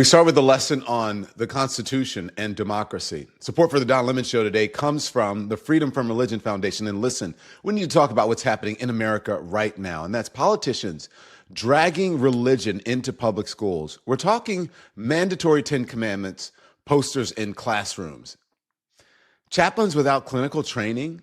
We start with a lesson on the Constitution and democracy. Support for the Don Lemon Show today comes from the Freedom from Religion Foundation. And listen, we need to talk about what's happening in America right now, and that's politicians dragging religion into public schools. We're talking mandatory 10 Commandments posters in classrooms, chaplains without clinical training,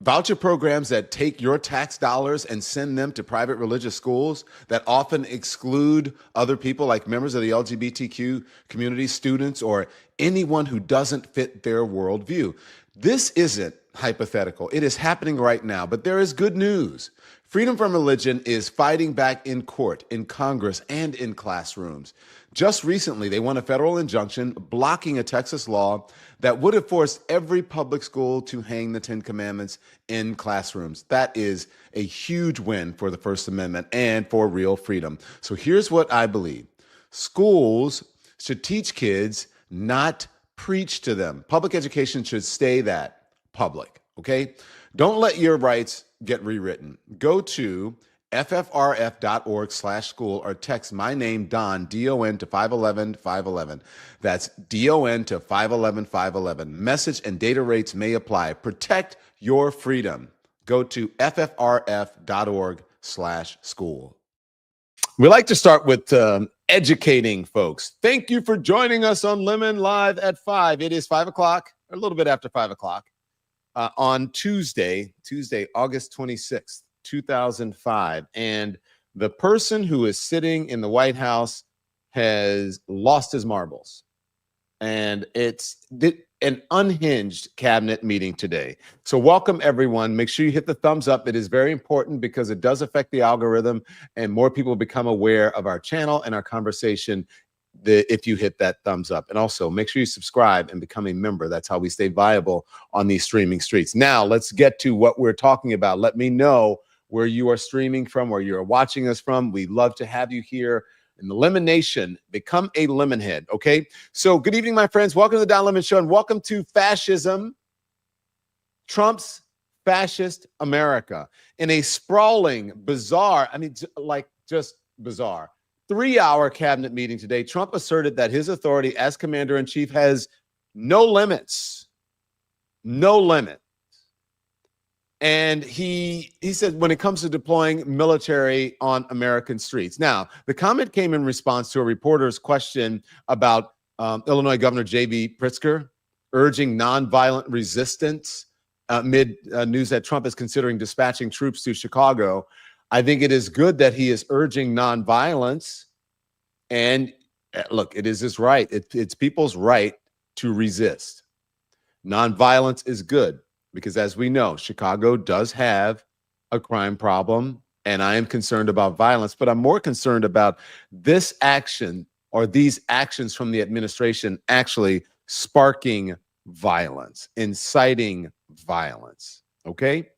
voucher programs that take your tax dollars and send them to private religious schools that often exclude other people like members of the LGBTQ community, students, or anyone who doesn't fit their worldview. This isn't hypothetical. It is happening right now, but there is good news. Freedom from Religion is fighting back in court, in Congress, and in classrooms. Just recently, they won a federal injunction blocking a Texas law that would have forced every public school to hang the 10 Commandments in classrooms. That is a huge win for the First Amendment and for real freedom. So here's what I believe. Schools should teach kids, not preach to them. Public education should stay that public, okay? Don't let your rights get rewritten. Go to ffrf.org/school or text my name, Don, D-O-N, to 511-511. That's D-O-N to 511-511. Message and data rates may apply. Protect your freedom. Go to ffrf.org/school. We like to start with educating folks. Thank you for joining us on Lemon Live at 5. It is 5 o'clock, or a little bit after 5 o'clock. On Tuesday, August 26th, 2005. And the person who is sitting in the White House has lost his marbles. And it's an unhinged cabinet meeting today. So welcome, everyone. Make sure you hit the thumbs up. It is very important because it does affect the algorithm and more people become aware of our channel and our conversation if you hit that thumbs up. And also make sure you subscribe and become a member. That's how we stay viable on these streaming streets. Now let's get to what we're talking about. Let me know where you are streaming from, where you're watching us from. We love to have you here in the Lemon Nation. Become a Lemonhead, okay? So good evening, my friends. Welcome to the Don Lemon Show and welcome to Fascism, Trump's fascist America. In a sprawling, bizarre, just bizarre, 3-hour cabinet meeting today, Trump asserted that his authority as commander-in-chief has no limits. No limit. And he said when it comes to deploying military on American streets. Now, the comment came in response to a reporter's question about Illinois Governor J.B. Pritzker urging nonviolent resistance amid news that Trump is considering dispatching troops to Chicago. I think it is good that he is urging nonviolence. And look, it is his right. It's people's right to resist. Nonviolence is good because, as we know, Chicago does have a crime problem. And I am concerned about violence, but I'm more concerned about this action or these actions from the administration actually sparking violence, inciting violence. Okay?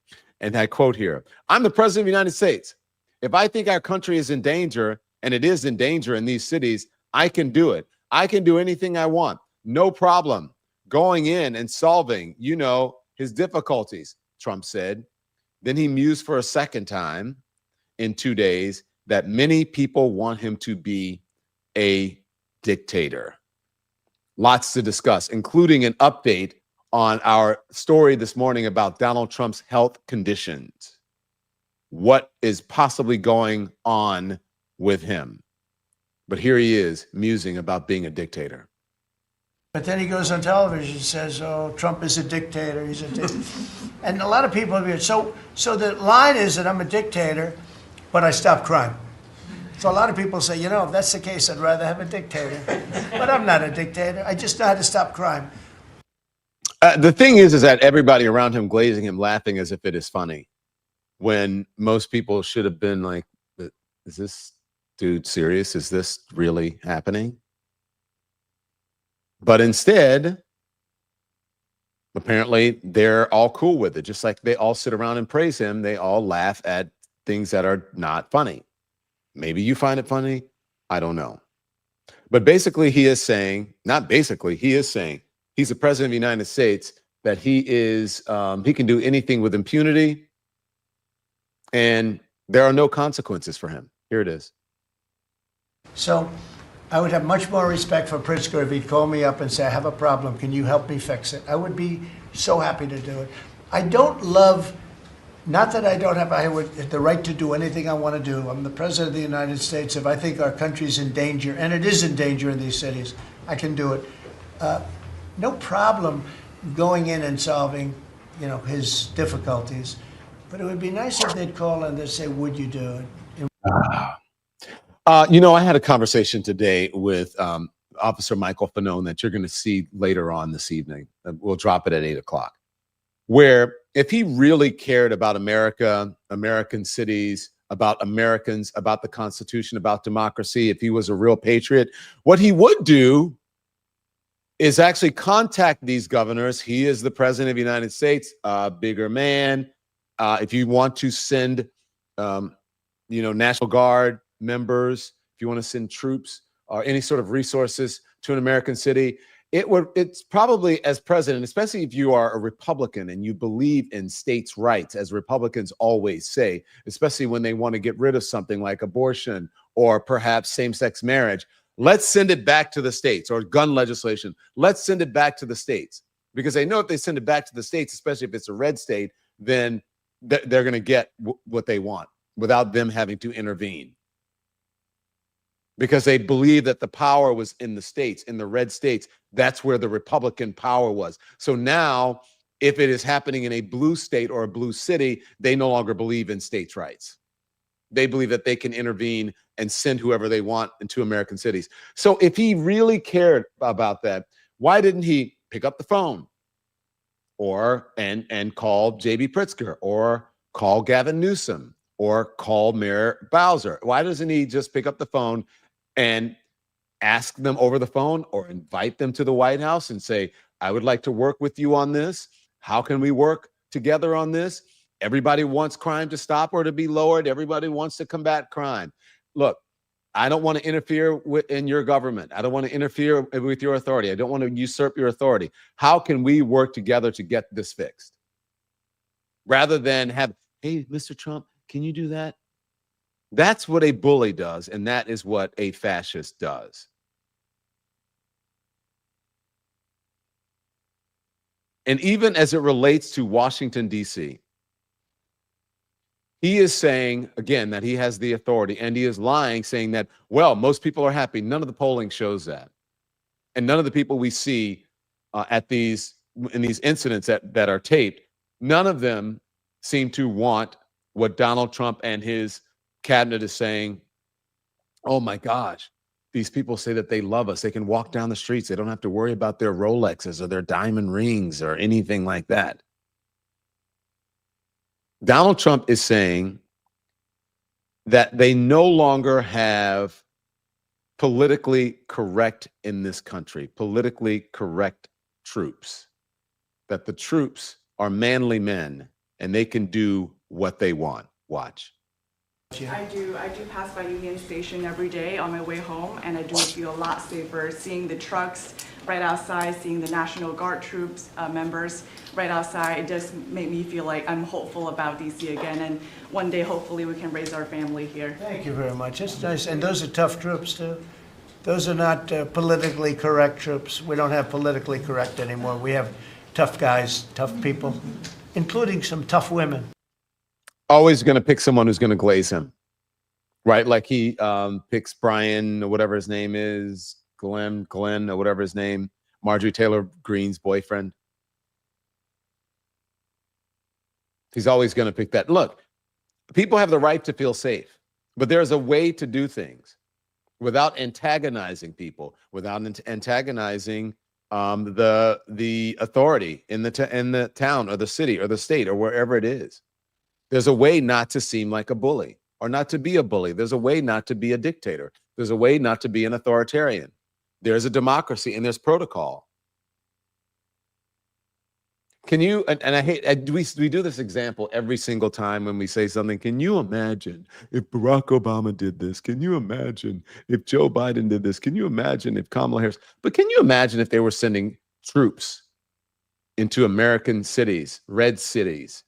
And I quote here, I'm the president of the United States. If I think our country is in danger, and it is in danger in these cities, I can do it. I can do anything I want. No problem. Going in and solving, his difficulties, Trump said. Then he mused for a second time in 2 days that many people want him to be a dictator. Lots to discuss, including an update on our story this morning about Donald Trump's health conditions. What is possibly going on with him? But here he is musing about being a dictator. But then he goes on television and says, oh, Trump is a dictator. He's a dictator. And a lot of people have been, so the line is that I'm a dictator, but I stop crime. So a lot of people say, if that's the case, I'd rather have a dictator. But I'm not a dictator. I just know how to stop crime. The thing is that everybody around him glazing him, laughing as if it is funny, when most people should have been like, is this dude serious? Is this really happening? But instead, apparently, they're all cool with it. Just like they all sit around and praise him, they all laugh at things that are not funny. Maybe you find it funny. I don't know. But basically, he is saying he's the president of the United States, that he can do anything with impunity, and there are no consequences for him. Here it is. So I would have much more respect for Pritzker if he'd call me up and say, I have a problem, can you help me fix it? I would be so happy to do it. I don't love, not that I don't have the right to do anything I want to do. I'm the president of the United States. If I think our country's in danger, and it is in danger in these cities, I can do it. No problem going in and solving, his difficulties. But it would be nice if they'd call and they'd say, would you do it? I had a conversation today with Officer Michael Fanone that you're going to see later on this evening. We'll drop it at 8:00, where if he really cared about America, American cities, about Americans, about the Constitution, about democracy, if he was a real patriot, what he would do is actually contact these governors. He is the president of the United States, a bigger man. If you want to send, National Guard members, if you want to send troops or any sort of resources to an American city, it's probably, as president, especially if you are a Republican and you believe in states' rights, as Republicans always say, especially when they want to get rid of something like abortion or perhaps same-sex marriage. Let's send it back to the states, or gun legislation. Let's send it back to the states, because they know if they send it back to the states, especially if it's a red state, then they're going to get what they want without them having to intervene, because they believe that the power was in the states, in the red states. That's where the Republican power was. So now, if it is happening in a blue state or a blue city, they no longer believe in states' rights. They believe that they can intervene and send whoever they want into American cities. So if he really cared about that, why didn't he pick up the phone or and call J.B. Pritzker, or call Gavin Newsom, or call Mayor Bowser? Why doesn't he just pick up the phone and ask them over the phone, or invite them to the White House and say, I would like to work with you on this. How can we work together on this? Everybody wants crime to stop or to be lowered. Everybody wants to combat crime. Look, I don't want to interfere in your government. I don't want to interfere with your authority. I don't want to usurp your authority. How can we work together to get this fixed? Rather than have, hey, Mr. Trump, can you do that? That's what a bully does, and that is what a fascist does. And even as it relates to Washington, D.C., he is saying, again, that he has the authority, and he is lying, saying that, well, most people are happy. None of the polling shows that. And none of the people we see in these incidents that are taped, none of them seem to want what Donald Trump and his cabinet is saying. Oh my gosh, these people say that they love us. They can walk down the streets. They don't have to worry about their Rolexes or their diamond rings or anything like that. Donald Trump is saying that they no longer have politically correct in this country, politically correct troops, that the troops are manly men and they can do what they want. Watch. I do pass by Union Station every day on my way home, and I do feel a lot safer seeing the trucks right outside, seeing the National Guard troops members right outside. It does make me feel like I'm hopeful about DC again, and one day hopefully we can raise our family here. Thank you very much. It's nice. And those are tough troops too. Those are not politically correct troops. We don't have politically correct anymore. We have tough guys, tough people, including some tough women. Always going to pick someone who's going to glaze him, right? Like he picks Brian, or whatever his name is, Glenn, or whatever his name, Marjorie Taylor Greene's boyfriend. He's always going to pick that. Look, people have the right to feel safe, but there's a way to do things without antagonizing people, without antagonizing the authority in the town or the city or the state or wherever it is. There's a way not to seem like a bully, or not to be a bully. There's a way not to be a dictator. There's a way not to be an authoritarian. There's a democracy and there's protocol. Can you, and I hate, we do this example every single time when we say something. Can you imagine if Barack Obama did this? Can you imagine if Joe Biden did this? Can you imagine if Kamala Harris? But can you imagine if they were sending troops into American cities, red cities?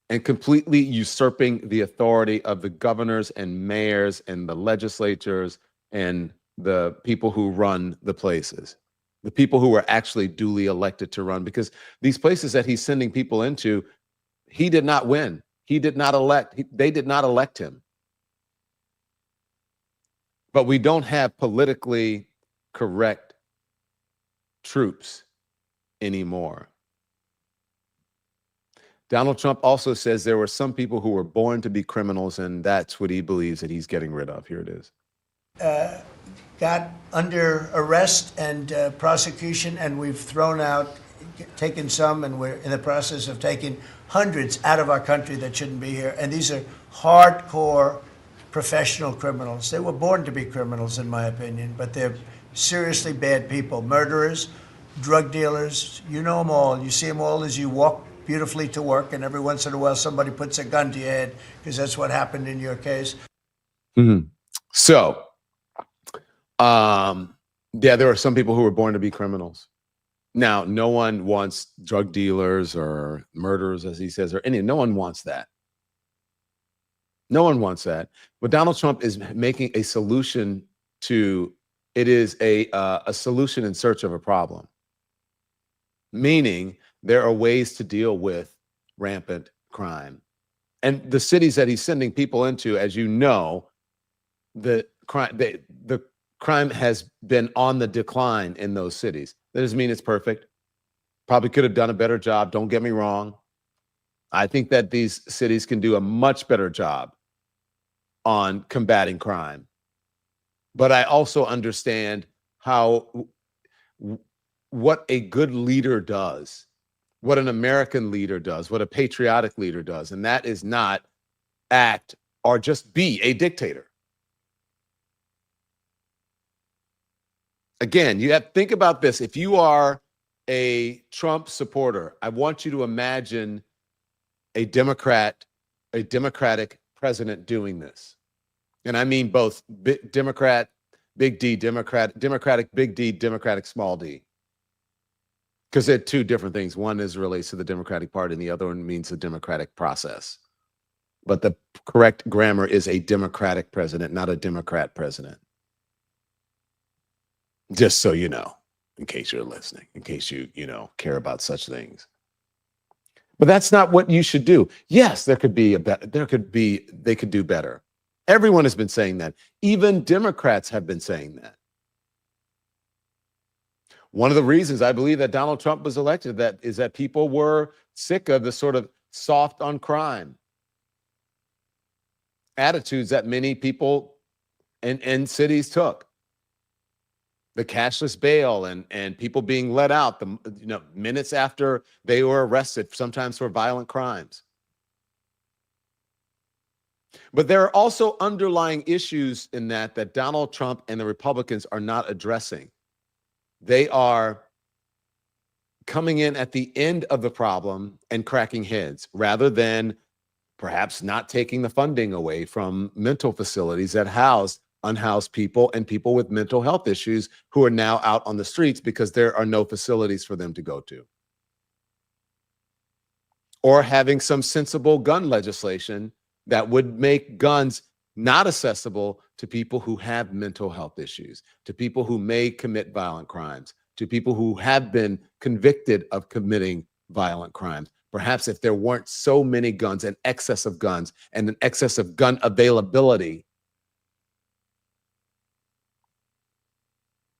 and completely usurping the authority of the governors and mayors and the legislatures and the people who run the places, the people who were actually duly elected to run, because these places that he's sending people into, he did not win. He did not elect. They did not elect him. But we don't have politically correct troops anymore. Donald Trump also says there were some people who were born to be criminals, and that's what he believes that he's getting rid of. Here it is. Got under arrest and prosecution, and we've thrown out, taken some, and we're in the process of taking hundreds out of our country that shouldn't be here. And these are hardcore professional criminals. They were born to be criminals, in my opinion, but they're seriously bad people. Murderers, drug dealers, you know them all. You see them all as you walk beautifully to work, and every once in a while somebody puts a gun to your head, because that's what happened in your case. Mm-hmm. So, yeah, there are some people who were born to be criminals. Now, no one wants drug dealers or murderers, as he says, or any. No one wants that. No one wants that. But Donald Trump is making a solution to it. Is a solution in search of a problem. Meaning, there are ways to deal with rampant crime, and the cities that he's sending people into, as you know, the crime has been on the decline in those cities. That doesn't mean it's perfect. Probably could have done a better job. Don't get me wrong. I think that these cities can do a much better job on combating crime. But I also understand what a good leader does, what an American leader does, what a patriotic leader does. And that is not act or just be a dictator. Again, you have to think about this. If you are a Trump supporter, I want you to imagine a Democratic president doing this. And I mean both Democrat, big D, Democratic, big D, Democratic, small d. Because they're two different things. One is relates to the Democratic Party, and the other one means the democratic process. But the correct grammar is a Democratic president, not a Democrat president. Just so you know, in case you're listening, in case you care about such things. But that's not what you should do. Yes, there could be they could do better. Everyone has been saying that. Even Democrats have been saying that. One of the reasons I believe that Donald Trump was elected is that people were sick of the sort of soft on crime attitudes that many people in cities took. The cashless bail and people being let out minutes after they were arrested, sometimes for violent crimes. But there are also underlying issues in that Donald Trump and the Republicans are not addressing. They are coming in at the end of the problem and cracking heads, rather than perhaps not taking the funding away from mental facilities that house unhoused people and people with mental health issues who are now out on the streets because there are no facilities for them to go to. Or having some sensible gun legislation that would make guns not accessible to people who have mental health issues, to people who may commit violent crimes, to people who have been convicted of committing violent crimes. Perhaps if there weren't so many guns, an excess of guns, and an excess of gun availability,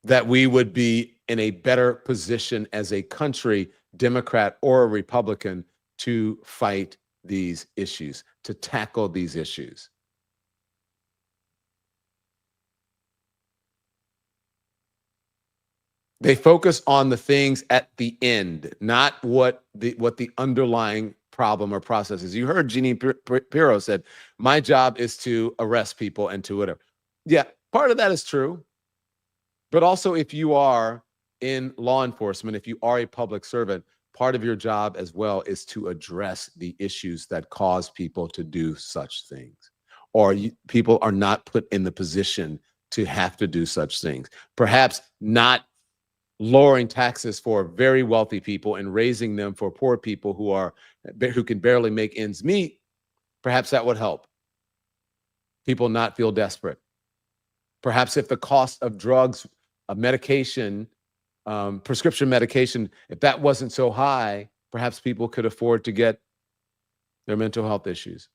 that we would be in a better position as a country, Democrat or a Republican, to fight these issues, to tackle these issues. They focus on the things at the end, not what the underlying problem or process is. You heard Jeannie Pirro said, my job is to arrest people and to whatever. Yeah, part of that is true. But also, if you are in law enforcement, if you are a public servant, part of your job as well is to address the issues that cause people to do such things. Or people are not put in the position to have to do such things. Perhaps not lowering taxes for very wealthy people and raising them for poor people who are who can barely make ends meet, perhaps that would help people not feel desperate. Perhaps if the cost of drugs, of medication, prescription medication, if that wasn't so high, perhaps people could afford to get their mental health issues,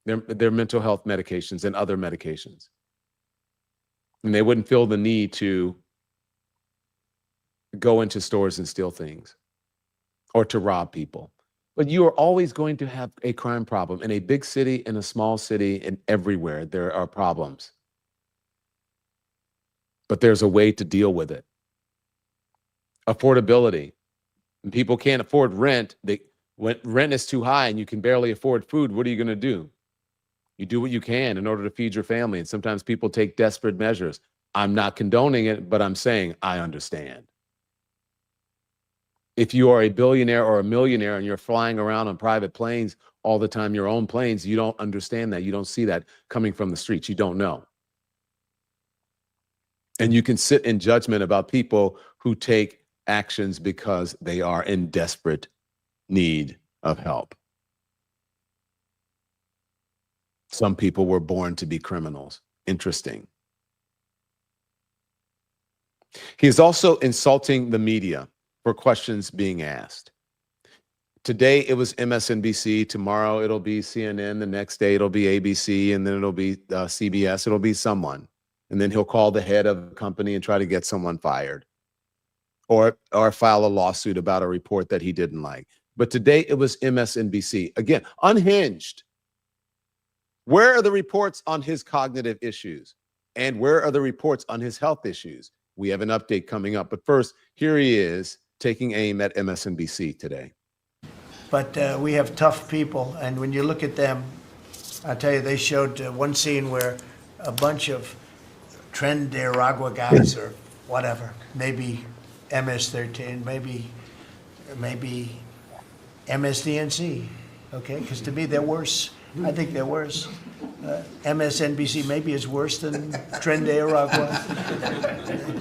their mental health medications and other medications. And they wouldn't feel the need to go into stores and steal things or to rob people. But you are always going to have a crime problem in a big city, in a small city, and everywhere there are problems. But there's a way to deal with it. Affordability. When people can't afford rent, when rent is too high and you can barely afford food, what are you going to do? You do what you can in order to feed your family. And sometimes people take desperate measures. I'm not condoning it, but I'm saying I understand. If you are a billionaire or a millionaire and you're flying around on private planes all the time, your own planes, you don't understand that. You don't see that coming from the streets. You don't know. And you can sit in judgment about people who take actions because they are in desperate need of help. Some people were born to be criminals. Interesting. He is also insulting the media for questions being asked. Today it was MSNBC, tomorrow it'll be CNN, the next day it'll be ABC, and then it'll be CBS, it'll be someone. And then he'll call the head of the company and try to get someone fired or file a lawsuit about a report that he didn't like. But today it was MSNBC. Again, unhinged. Where are the reports on his cognitive issues? And where are the reports on his health issues? We have an update coming up. But first, here he is taking aim at MSNBC today. But we have tough people, and when you look at them, I tell you, they showed one scene where a bunch of Deranged guys or whatever, maybe MS-13, maybe MSDNC, okay? Because to me, they're worse. I think they're worse. MSNBC maybe is worse than Deranged.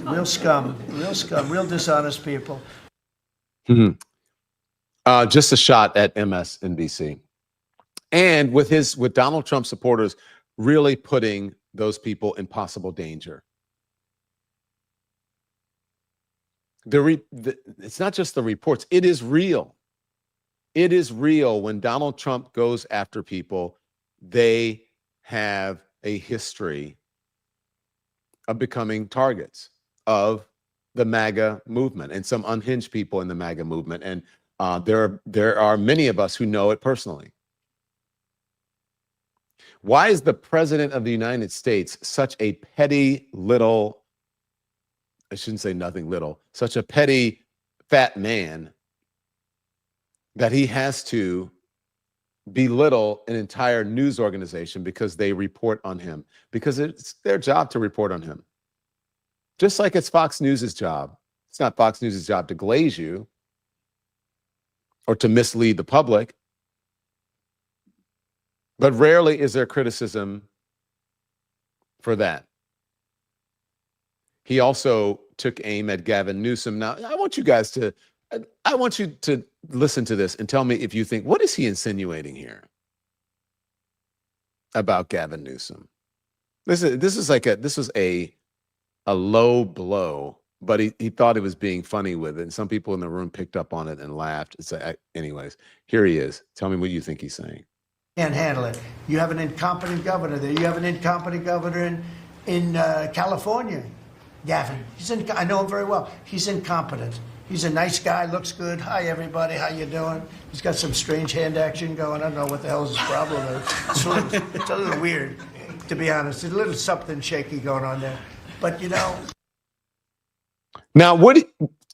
Real scum, real dishonest people. Just a shot at MSNBC. And with Donald Trump supporters really putting those people in possible danger. It's not just the reports. It is real. It is real. When Donald Trump goes after people, they have a history of becoming targets of the MAGA movement and some unhinged people in the MAGA movement. And there are many of us who know it personally. Why is the president of the United States such a petty little, I shouldn't say nothing little, such a petty fat man that he has to belittle an entire news organization because they report on him? Because it's their job to report on him. Just like it's Fox News' job. It's not Fox News' job to glaze you or to mislead the public. But rarely is there criticism for that. He also took aim at Gavin Newsom. Now, I want you to listen to this and tell me if you think, what is he insinuating here about Gavin Newsom? This was a low blow, but he thought he was being funny with it. And some people in the room picked up on it and laughed. Anyways, here he is. Tell me what you think he's saying. Can't handle it. You have an incompetent governor there. You have an incompetent governor in California, Gavin. I know him very well. He's incompetent. He's a nice guy, looks good. Hi, everybody. How you doing? He's got some strange hand action going. I don't know what the hell his problem is. It's a little weird, to be honest. There's a little something shaky going on there. But, you know. Now,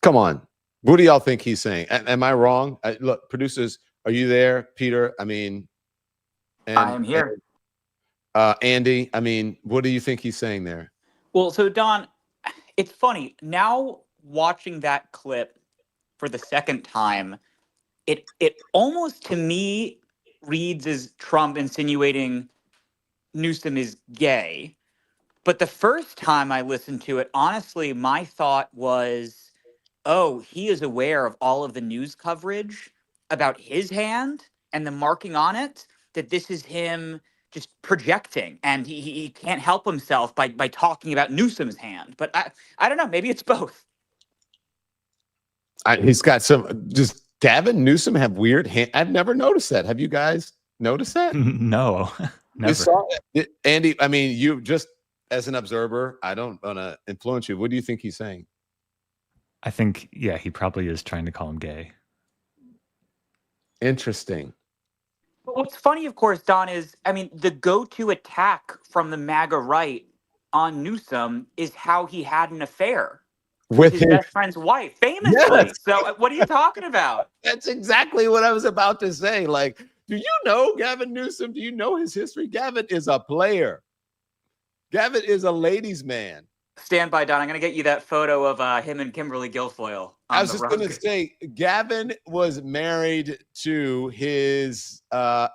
come on. What do y'all think he's saying? Am I wrong? Look, producers, are you there? Peter, I mean. I am here. Andy, I mean, what do you think he's saying there? Well, so Don, it's funny. Now watching that clip for the second time, it almost to me reads as Trump insinuating Newsom is gay. But the first time I listened to it, honestly, my thought was, oh, he is aware of all of the news coverage about his hand and the marking on it, that this is him just projecting, and he can't help himself by talking about Newsom's hand. But I don't know, maybe it's both. He's got some. Does Gavin Newsom have weird hand? I've never noticed that. Have you guys noticed that? No, You never. saw it, Andy. I mean, you just as an observer. I don't want to influence you. What do you think he's saying? I think, yeah, he probably is trying to call him gay. Interesting. But what's funny, of course, Don, is, I mean, the go-to attack from the MAGA right on Newsom is how he had an affair with his best friend's wife, famously. Yes. So what are you talking about? That's exactly what I was about to say. Like, do you know Gavin Newsom? Do you know his history? Gavin is a player. Gavin is a ladies' man. Stand by, Don. I'm going to get you that photo of him and Kimberly Guilfoyle. I was just going to say, Gavin was married to his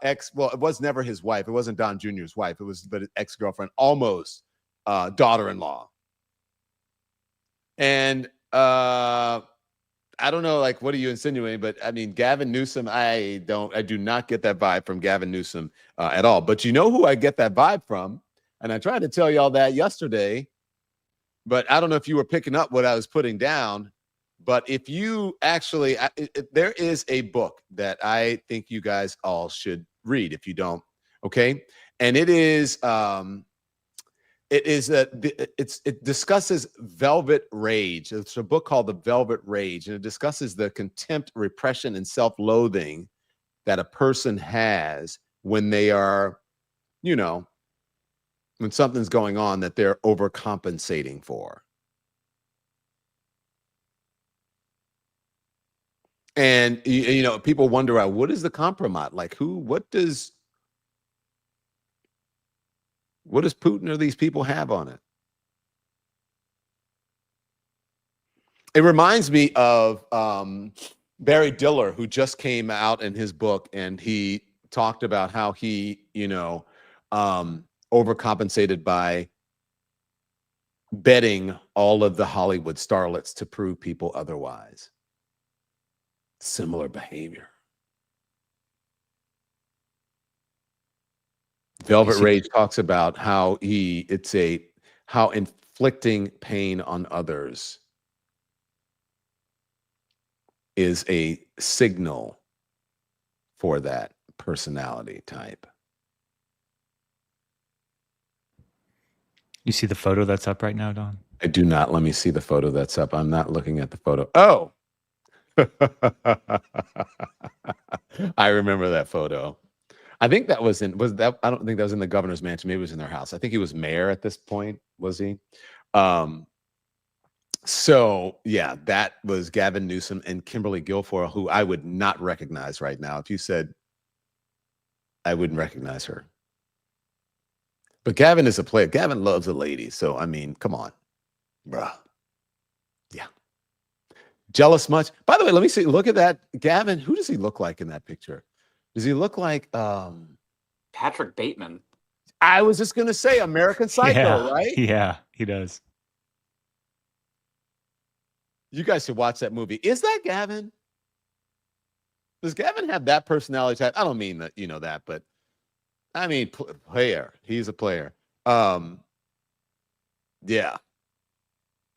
ex. Well, it was never his wife. It wasn't Don Jr.'s wife. It was but his ex-girlfriend, almost daughter-in-law. And I don't know, like, what are you insinuating? But I mean, Gavin Newsom, I do not get that vibe from Gavin Newsom at all. But you know who I get that vibe from? And I tried to tell y'all that yesterday, but I don't know if you were picking up what I was putting down. But if you actually, there is a book that I think you guys all should read if you don't. Okay. And it discusses Velvet Rage. It's a book called The Velvet Rage, and it discusses the contempt, repression, and self-loathing that a person has when they are, you know, when something's going on that they're overcompensating for. And, you know, people wonder, what is the compromise? Like, what does Putin or these people have on it? It reminds me of Barry Diller, who just came out in his book, and he talked about how he, you know, overcompensated by betting all of the Hollywood starlets to prove people otherwise. Similar behavior. Velvet Rage talks about how how inflicting pain on others is a signal for that personality type. You see the photo that's up right now, Don? I do not. Let me see the photo that's up. I'm not looking at the photo. Oh, I remember that photo. I think that was I don't think that was in the governor's mansion. Maybe it was in their house. I think he was mayor at this point. Was he? So yeah, that was Gavin Newsom and Kimberly Guilfoyle, who I would not recognize right now. If you said, I wouldn't recognize her. But Gavin is a player. Gavin loves a lady. So, I mean, come on, bruh. Yeah. Jealous much? By the way, let me see. Look at that. Gavin, who does he look like in that picture? Does he look like Patrick Bateman? I was just going to say American Psycho, right? Yeah, he does. You guys should watch that movie. Is that Gavin? Does Gavin have that personality type? I don't mean that, you know that, but I mean, player. He's a player. Yeah.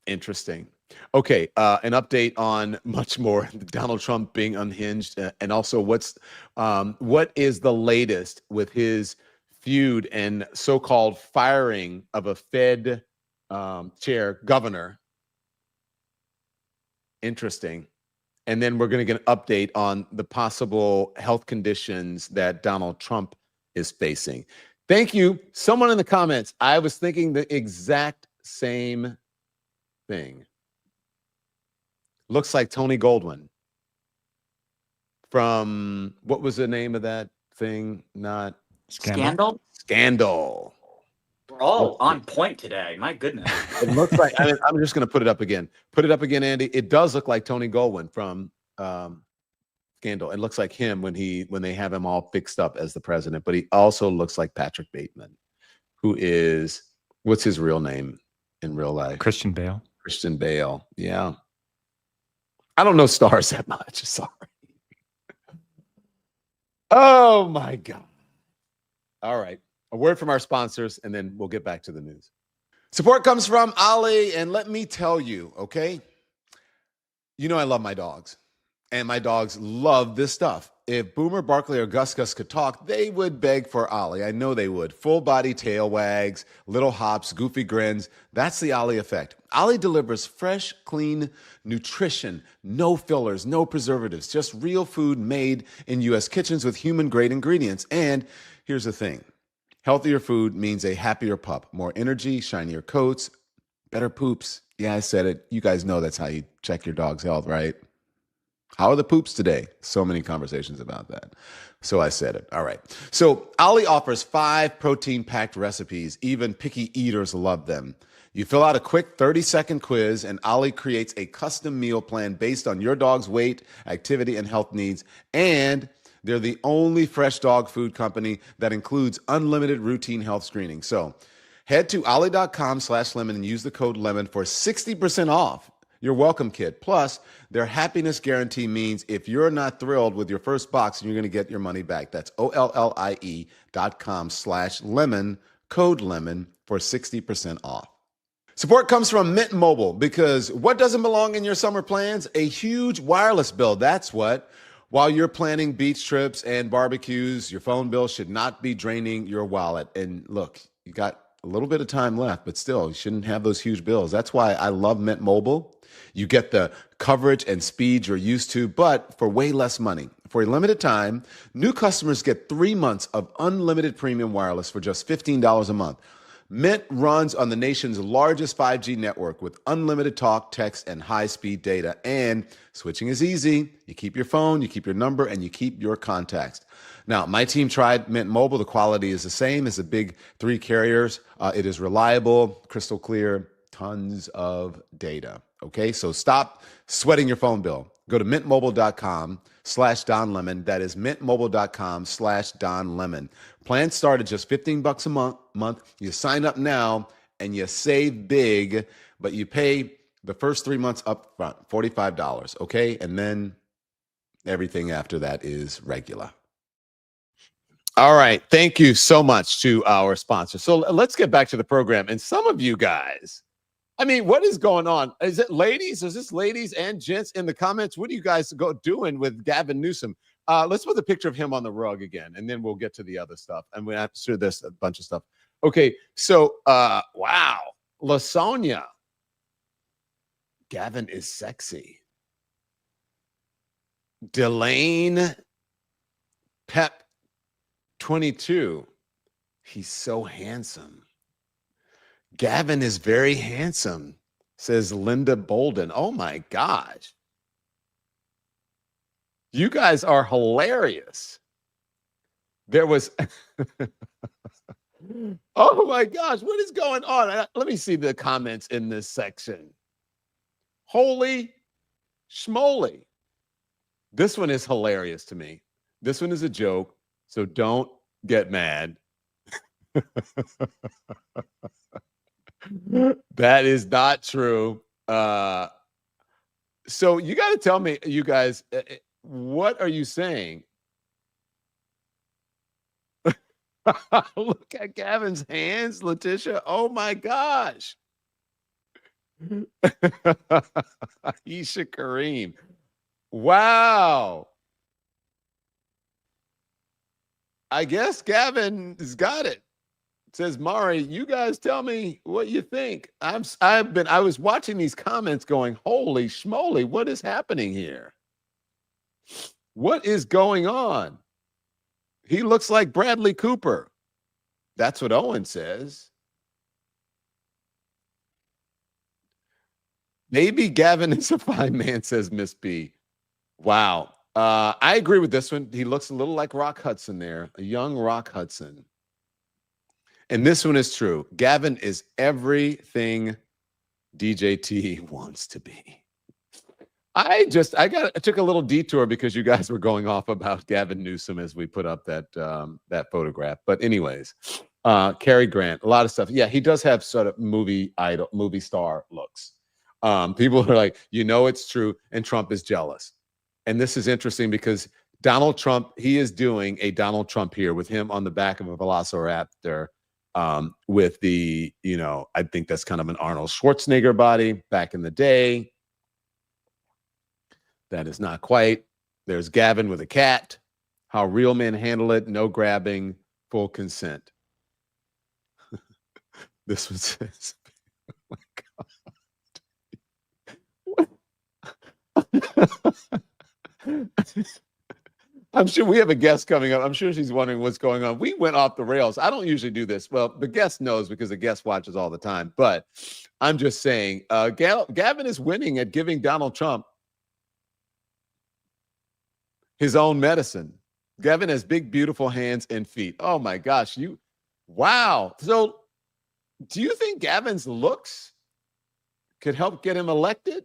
Interesting. Okay. An update on much more. Donald Trump being unhinged, and also what is the latest with his feud and so-called firing of a Fed chair governor. Interesting. And then we're going to get an update on the possible health conditions that Donald Trump is facing. Thank you. Someone in the comments, I was thinking the exact same thing. Looks like Tony Goldwyn from, what was the name of that thing? Not Scandal? Scandal. We're all on point today. My goodness. It looks like, I'm just going to put it up again. Put it up again, Andy. It does look like Tony Goldwyn from Scandal. It looks like him when they have him all fixed up as the president, but he also looks like Patrick Bateman, who is, what's his real name in real life? Christian Bale. Christian Bale. Yeah. I don't know stars that much. Sorry. Oh my God. All right. A word from our sponsors, and then we'll get back to the news. Support comes from Ali, and let me tell you, okay? You know I love my dogs, and my dogs love this stuff. If Boomer, Barkley, or Gus Gus could talk, they would beg for Ollie. I know they would. Full body tail wags, little hops, goofy grins. That's the Ollie effect. Ollie delivers fresh, clean nutrition, no fillers, no preservatives, just real food made in U.S. kitchens with human-grade ingredients. And here's the thing. Healthier food means a happier pup, more energy, shinier coats, better poops. Yeah, I said it. You guys know that's how you check your dog's health, right? How are the poops today? So many conversations about that. So I said it. All right. So Ollie offers 5 protein-packed recipes. Even picky eaters love them. You fill out a quick 30-second quiz, and Ollie creates a custom meal plan based on your dog's weight, activity, and health needs. And they're the only fresh dog food company that includes unlimited routine health screening. So head to ollie.com/lemon and use the code LEMON for 60% off your welcome kit. Plus, their happiness guarantee means if you're not thrilled with your first box, you're going to get your money back. That's OLLIE.com/lemon, code LEMON for 60% off. Support comes from Mint Mobile, because what doesn't belong in your summer plans? A huge wireless bill. That's what. While you're planning beach trips and barbecues, your phone bill should not be draining your wallet. And look, you got a little bit of time left, but still, you shouldn't have those huge bills. That's why I love Mint Mobile. You get the coverage and speed you're used to, but for way less money. For a limited time, new customers get 3 months of unlimited premium wireless for just $15 a month. Mint runs on the nation's largest 5G network with unlimited talk, text, and high-speed data. And switching is easy. You keep your phone, you keep your number, and you keep your contacts. Now, my team tried Mint Mobile. The quality is the same as the big 3 carriers. It is reliable, crystal clear, tons of data. Okay, so stop sweating your phone bill. Go to mintmobile.com/DonLemon. That is mintmobile.com/DonLemon. Plans start at just $15 a month. You sign up now and you save big, but you pay the first 3 months up front, $45, okay? And then everything after that is regular. All right, thank you so much to our sponsor. So let's get back to the program. And some of you guys, I mean, what is going on? Is it ladies? Is this ladies and gents in the comments? What are you guys doing with Gavin Newsom? Let's put the picture of him on the rug again, and then we'll get to the other stuff. And we have to show this a bunch of stuff. Okay, so wow, LaSonia. Gavin is sexy. Delane Pep 22. He's so handsome. Gavin is very handsome, says Linda Bolden. Oh my gosh. You guys are hilarious. There was, oh my gosh, what is going on? Let me see the comments in this section. Holy schmoly. This one is hilarious to me. This one is a joke, so don't get mad. That is not true. So you got to tell me, you guys, what are you saying? Look at Gavin's hands, Letitia. Oh my gosh. Isha Kareem. Wow. I guess Gavin has got it. Says Mari, you guys tell me what you think. I was watching these comments going, holy schmoly, what is happening here? What is going on? He looks like Bradley Cooper. That's what Owen says. Maybe Gavin is a fine man, says Miss B. Wow. I agree with this one. He looks a little like Rock Hudson there, a young Rock Hudson. And this one is true. Gavin is everything DJT wants to be. I took a little detour because you guys were going off about Gavin Newsom as we put up that photograph. But anyways, Cary Grant, a lot of stuff. Yeah, he does have sort of movie star looks. People are like, it's true, and Trump is jealous. And this is interesting because Donald Trump, he is doing a Donald Trump here with him on the back of a velociraptor, with the, I think that's kind of an Arnold Schwarzenegger body back in the day. That is not quite. There's Gavin with a cat. How real men handle it. No grabbing. Full consent. This was his. Oh my God. I'm sure we have a guest coming up. I'm sure she's wondering what's going on. We went off the rails. I don't usually do this. Well, the guest knows because the guest watches all the time. But I'm just saying, Gavin is winning at giving Donald Trump his own medicine. Gavin has big, beautiful hands and feet. Oh my gosh. Wow. So do you think Gavin's looks could help get him elected?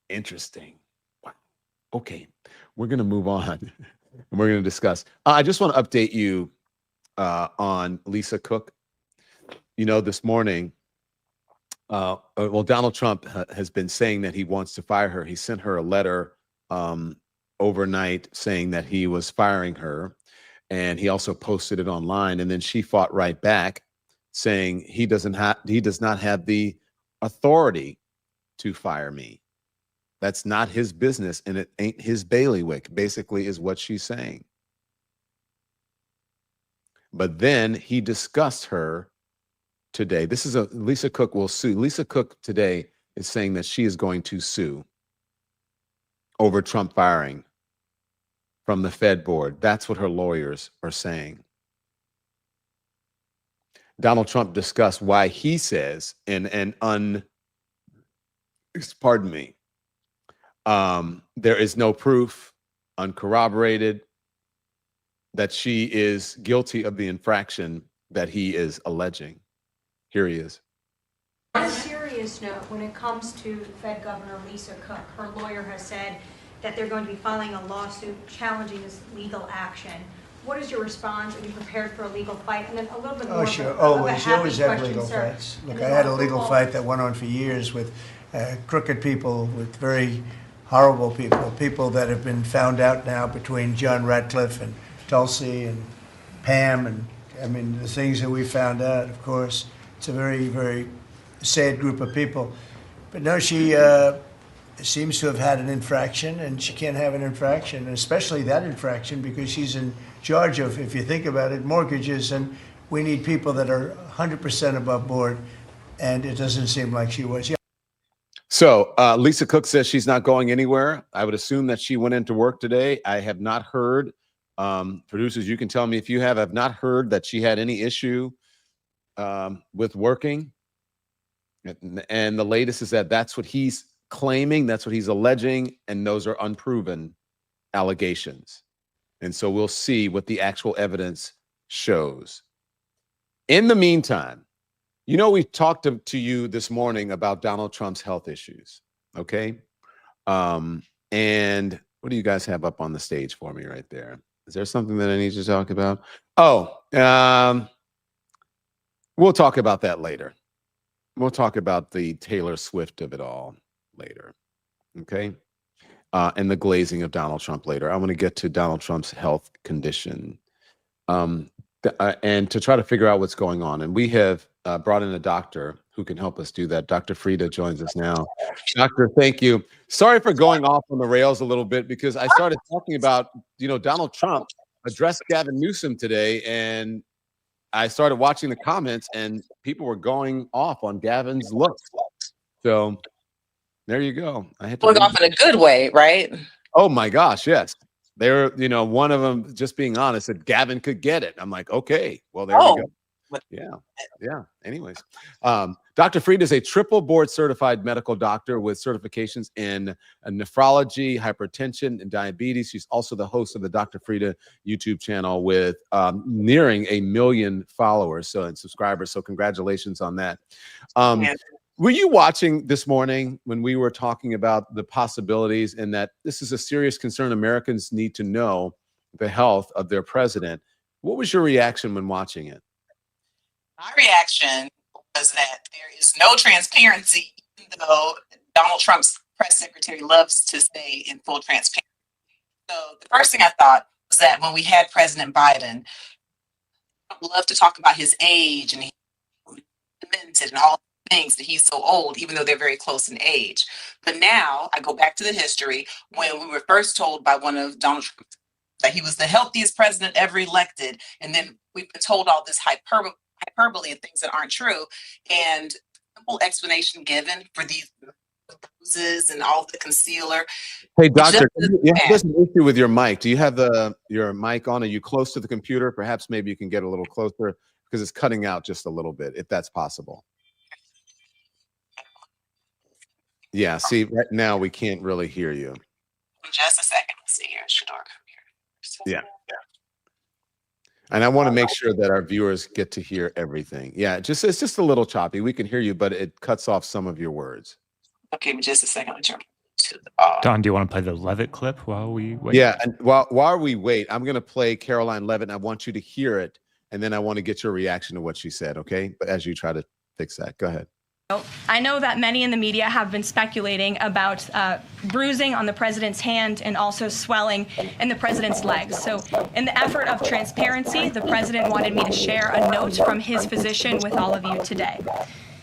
Interesting. Wow. Okay. We're going to move on and we're going to discuss. I just want to update you on Lisa Cook. This morning, Donald Trump has been saying that he wants to fire her. He sent her a letter overnight saying that he was firing her. And he also posted it online. And then she fought right back saying he does not have the authority to fire me. That's not his business. And it ain't his bailiwick, basically, is what she's saying. But then he discussed her today. Lisa Cook will sue. Lisa Cook today is saying that she is going to sue over Trump firing from the Fed board. That's what her lawyers are saying. Donald Trump discussed why he says there is no proof, uncorroborated, that she is guilty of the infraction that he is alleging. Here he is. On a serious note, when it comes to Fed Governor Lisa Cook, her lawyer has said that they're going to be filing a lawsuit challenging this legal action. What is your response? Are you prepared for a legal fight? And then a little bit more. Oh, sure. You Always. You always have legal fights. Look, I had a legal fight that went on for years with crooked people, with very horrible people that have been found out now between John Ratcliffe and Tulsi and Pam. And I mean, the things that we found out, of course, it's a very, very sad group of people. But no, she seems to have had an infraction, and she can't have an infraction, and especially that infraction, because she's in charge of, if you think about it, mortgages, and we need people that are 100% above board, and it doesn't seem like she was. Yeah. So Lisa Cook says she's not going anywhere. I would assume that she went into work today. I have not heard, producers, you can tell me if you have. I've not heard that she had any issue with working. And the latest is that that's what he's claiming, that's what he's alleging, and those are unproven allegations. And so we'll see what the actual evidence shows. In the meantime, we talked to you this morning about Donald Trump's health issues, okay? And what do you guys have up on the stage for me right there? Is there something that I need to talk about? Oh, we'll talk about that later. We'll talk about the Taylor Swift of it all later, okay? And the glazing of Donald Trump later. I want to get to Donald Trump's health condition and to try to figure out what's going on. And we have brought in a doctor who can help us do that. Dr. Frieda joins us now. Doctor, thank you. Sorry for going off on the rails a little bit, because I started talking about, Donald Trump addressed Gavin Newsom today, and I started watching the comments, and people were going off on Gavin's looks. So there you go. I had to going off in a good way, right? Oh my gosh, yes. They're, one of them, just being honest, said Gavin could get it. I'm like, okay, well, there we go. Yeah. Anyways, Dr. Frieda is a triple board certified medical doctor with certifications in nephrology, hypertension, and diabetes. She's also the host of the Dr. Frieda YouTube channel with nearing 1 million followers and subscribers. So congratulations on that. Were you watching this morning when we were talking about the possibilities, and that this is a serious concern? Americans need to know the health of their president. What was your reaction when watching it? My reaction was that there is no transparency, even though Donald Trump's press secretary loves to say in full transparency. So the first thing I thought was that when we had President Biden, I would love to talk about his age and he's demented and all the things that he's so old, even though they're very close in age. But now I go back to the history when we were first told by one of Donald Trump that he was the healthiest president ever elected. And then we've been told all this hyperbole and things that aren't true. And simple explanation given for these bruises and all the concealer. Hey, doctor, there's an issue with your mic. Do you have your mic on? Are you close to the computer? Perhaps maybe you can get a little closer because it's cutting out just a little bit, if that's possible. Yeah, see, right now we can't really hear you. Just a second. Let's see here. Shador, come here. Yeah. And I want to make sure that our viewers get to hear everything. Yeah, it's just a little choppy. We can hear you, but it cuts off some of your words. Okay, just a second. Let me turn to the Don, do you want to play the Levitt clip while we wait? Yeah, and while we wait, I'm going to play Caroline Levitt, and I want you to hear it, and then I want to get your reaction to what she said, okay? But as you try to fix that, go ahead. I know that many in the media have been speculating about bruising on the president's hand and also swelling in the president's legs. So in the effort of transparency, the president wanted me to share a note from his physician with all of you today.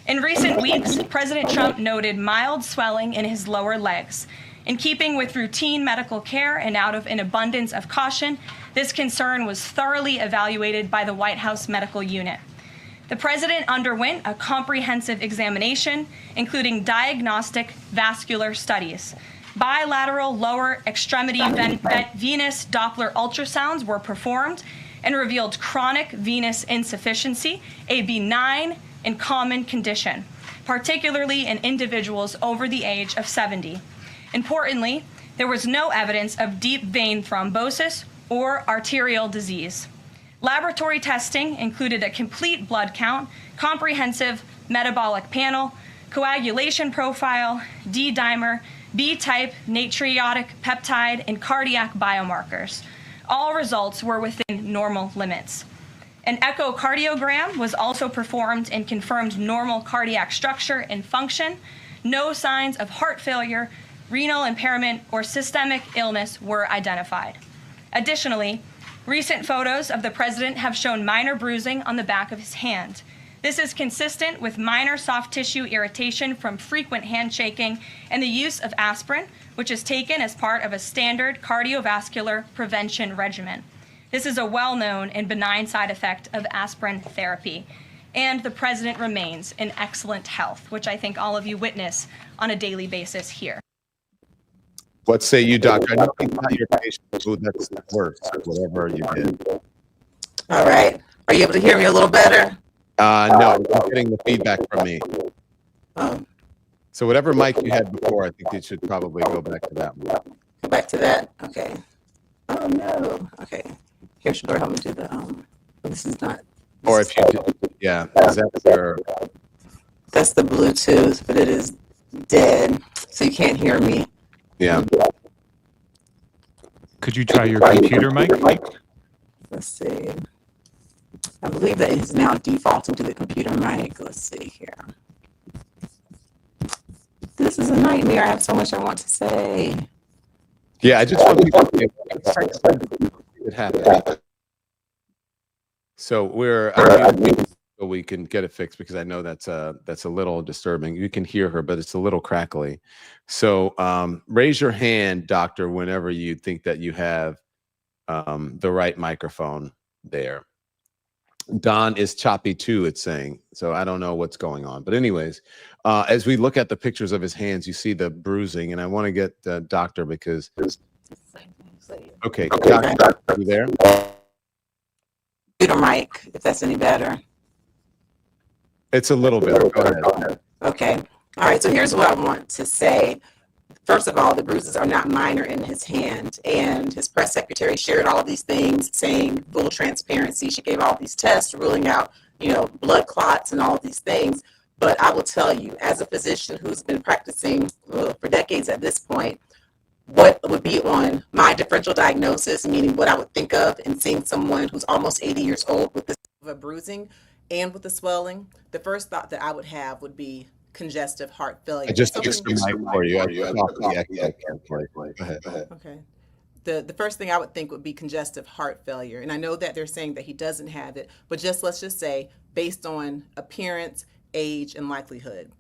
In recent weeks, President Trump noted mild swelling in his lower legs. In keeping with routine medical care and out of an abundance of caution, this concern was thoroughly evaluated by the White House medical unit. The president underwent a comprehensive examination, including diagnostic vascular studies. Bilateral lower extremity venous Doppler ultrasounds were performed and revealed chronic venous insufficiency, a benign and common condition, particularly in individuals over the age of 70. Importantly, there was no evidence of deep vein thrombosis or arterial disease. Laboratory testing included a complete blood count, comprehensive metabolic panel, coagulation profile, D-dimer, B-type natriuretic peptide, and cardiac biomarkers. All results were within normal limits. An echocardiogram was also performed and confirmed normal cardiac structure and function. No signs of heart failure, renal impairment, or systemic illness were identified. Additionally, recent photos of the president have shown minor bruising on the back of his hand. This is consistent with minor soft tissue irritation from frequent handshaking and the use of aspirin, which is taken as part of a standard cardiovascular prevention regimen. This is a well-known and benign side effect of aspirin therapy. And the president remains in excellent health, which I think all of you witness on a daily basis here. What say you, doctor? I know it's not your patient. Oh, that's worse, whatever you did. All right. Are you able to hear me a little better? No, I'm getting the feedback from me. Oh, So whatever mic you had before, I think you should probably go back to that one. go back to that. Okay. Oh no. Okay. Here, Shador, help me do the this is not. Or if you did, yeah, is that your... That's the Bluetooth, but it is dead, so you can't hear me. Yeah. Could you try your computer mic? Let's see. I believe that is now defaulting to the computer mic. Let's see here. This is a nightmare. I have so much I want to say. Yeah, I just want people to it happened. So so we can get it fixed because I know that's a little disturbing. You can hear her, but it's a little crackly. So raise your hand, doctor, whenever you think that you have the right microphone there. Don is choppy too, it's saying. So I don't know what's going on. But anyways, as we look at the pictures of his hands, you see the bruising. And I want to get the doctor because... Okay, doctor, are you there? Computer mic, if that's any better. It's a little bit. Go ahead. Okay. All right. So here's what I want to say. First of all, the bruises are not minor in his hand, and his press secretary shared all of these things, saying full transparency. She gave all these tests, ruling out, blood clots and all of these things. But I will tell you, as a physician who's been practicing for decades at this point, what would be on my differential diagnosis, meaning what I would think of in seeing someone who's almost 80 years old with this bruising and with the swelling, the first thought that I would have would be congestive heart failure. I just Something- fixed the mic for you. I took off the echo carefully. Go ahead. Okay. The first thing I would think would be congestive heart failure. And I know that they're saying that he doesn't have it, but let's just say based on appearance, age, and likelihood.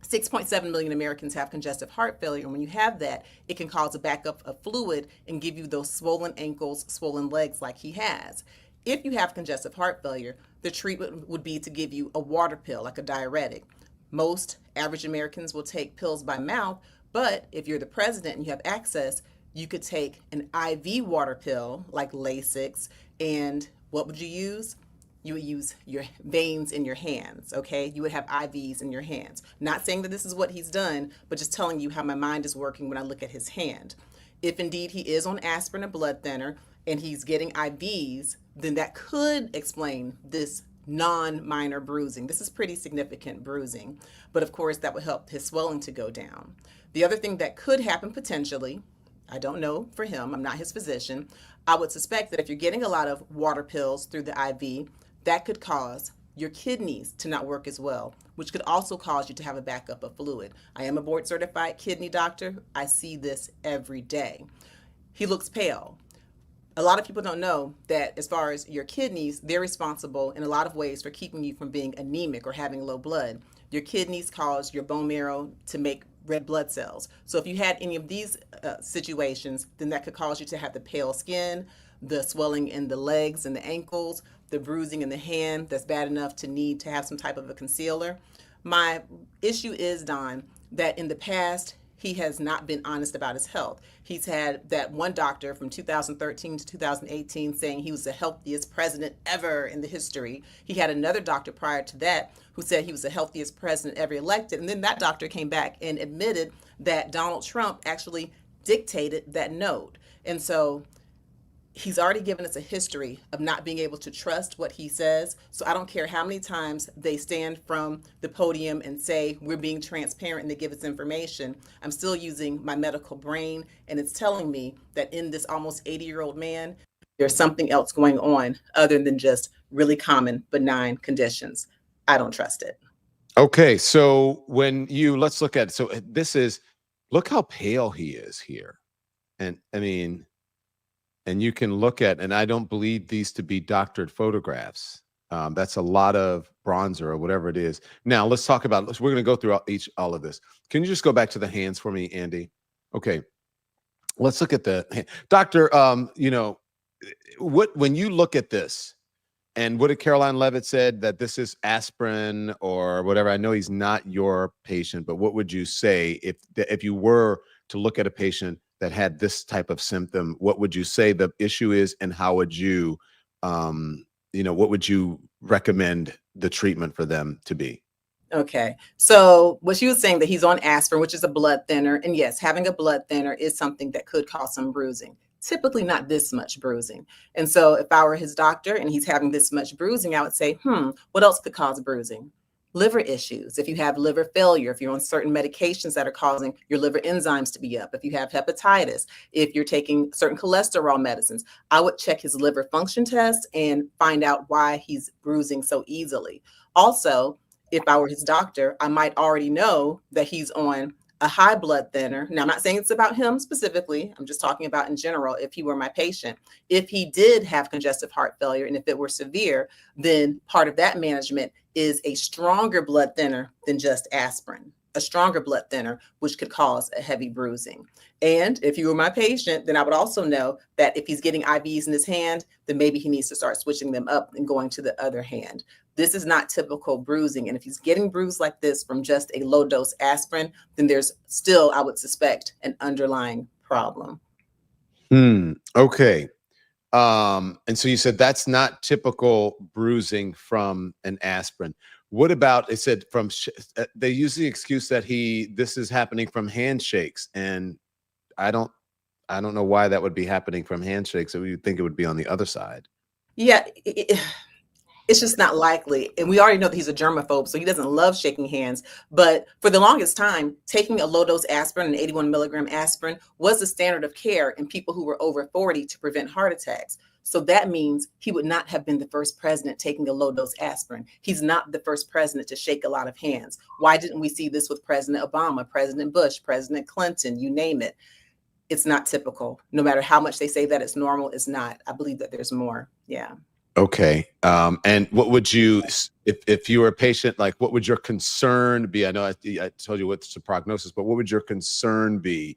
6.7 million Americans have congestive heart failure. And when you have that, it can cause a backup of fluid and give you those swollen ankles, swollen legs like he has. If you have congestive heart failure, the treatment would be to give you a water pill, like a diuretic. Most average Americans will take pills by mouth, but if you're the president and you have access, you could take an IV water pill like Lasix, and what would you use? You would use your veins in your hands, okay? You would have IVs in your hands. Not saying that this is what he's done, but just telling you how my mind is working when I look at his hand. If indeed he is on aspirin, a blood thinner, and he's getting IVs, then that could explain this non-minor bruising. This is pretty significant bruising, but of course that would help his swelling to go down. The other thing that could happen potentially, I don't know for him, I'm not his physician, I would suspect that if you're getting a lot of water pills through the IV, that could cause your kidneys to not work as well, which could also cause you to have a backup of fluid. I am a board certified kidney doctor. I see this every day. He looks pale. A lot of people don't know that as far as your kidneys, they're responsible in a lot of ways for keeping you from being anemic or having low blood. Your kidneys cause your bone marrow to make red blood cells. So if you had any of these situations, then that could cause you to have the pale skin, the swelling in the legs and the ankles, the bruising in the hand that's bad enough to need to have some type of a concealer. My issue is, Don, that in the past, he has not been honest about his health. He's had that one doctor from 2013 to 2018 saying he was the healthiest president ever in the history. He had another doctor prior to that who said he was the healthiest president ever elected. And then that doctor came back and admitted that Donald Trump actually dictated that note. And so he's already given us a history of not being able to trust what he says. So I don't care how many times they stand from the podium and say we're being transparent and they give us information. I'm still using my medical brain, and it's telling me that in this almost 80-year-old man, there's something else going on other than just really common benign conditions. I don't trust it. Okay, so let's look at, so this is, look how pale he is here. And I mean, and you can look at, and I don't believe these to be doctored photographs. That's a lot of bronzer or whatever it is. Now let's talk about, we're going to go through all of this. Can you just go back to the hands for me, Andy? Okay, let's look at the doctor. When you look at this, and what did Caroline Levitt said, that this is aspirin or whatever? I know he's not your patient, but what would you say if you were to look at a patient that had this type of symptom? What would you say the issue is, and how would you, what would you recommend the treatment for them to be? Okay, so what she was saying that he's on aspirin, which is a blood thinner, and yes, having a blood thinner is something that could cause some bruising. Typically not this much bruising. And so if I were his doctor and he's having this much bruising, I would say, what else could cause bruising? Liver issues. If you have liver failure, if you're on certain medications that are causing your liver enzymes to be up, if you have hepatitis, if you're taking certain cholesterol medicines, I would check his liver function test and find out why he's bruising so easily. Also, if I were his doctor, I might already know that he's on a high blood thinner. Now, I'm not saying it's about him specifically. I'm just talking about in general, if he were my patient. If he did have congestive heart failure, and if it were severe, then part of that management is a stronger blood thinner than just aspirin, a stronger blood thinner, which could cause a heavy bruising. And if you were my patient, then I would also know that if he's getting IVs in his hand, then maybe he needs to start switching them up and going to the other hand. This is not typical bruising. And if he's getting bruised like this from just a low dose aspirin, then there's still, I would suspect, an underlying problem. Okay. And so you said that's not typical bruising from an aspirin. What about, it said from, they use the excuse that this is happening from handshakes. And I don't know why that would be happening from handshakes. So you'd think it would be on the other side. Yeah, it's just not likely. And we already know that he's a germaphobe, so he doesn't love shaking hands. But for the longest time, taking a low dose aspirin, an 81 milligram aspirin, was the standard of care in people who were over 40 to prevent heart attacks. So that means he would not have been the first president taking a low dose aspirin. He's not the first president to shake a lot of hands. Why didn't we see this with President Obama, President Bush, President Clinton, you name it? It's not typical. No matter how much they say that it's normal, it's not. I believe that there's more. Yeah. Okay. And what would you, if you were a patient, like what would your concern be? I know I told you what's the prognosis, but what would your concern be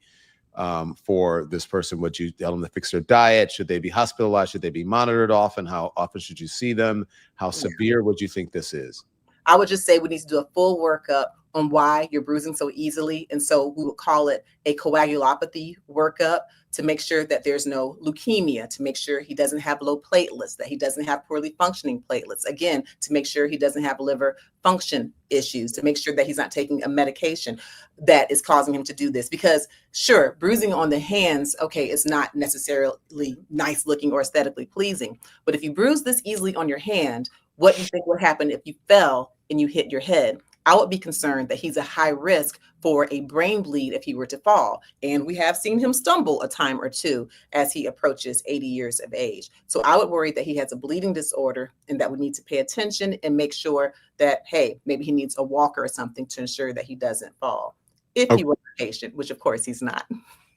for this person? Would you tell them to fix their diet? Should they be hospitalized? Should they be monitored often? How often should you see them? How severe would you think this is? I would just say we need to do a full workup on why you're bruising so easily. And so we would call it a coagulopathy workup to make sure that there's no leukemia, to make sure he doesn't have low platelets, that he doesn't have poorly functioning platelets. Again, to make sure he doesn't have liver function issues, to make sure that he's not taking a medication that is causing him to do this. Because sure, bruising on the hands, okay, it's not necessarily nice looking or aesthetically pleasing. But if you bruise this easily on your hand, what do you think would happen if you fell and you hit your head? I would be concerned that he's a high risk for a brain bleed if he were to fall. And we have seen him stumble a time or two as he approaches 80 years of age. So I would worry that he has a bleeding disorder and that we need to pay attention and make sure that, hey, maybe he needs a walker or something to ensure that he doesn't fall. If he were a patient, which of course he's not.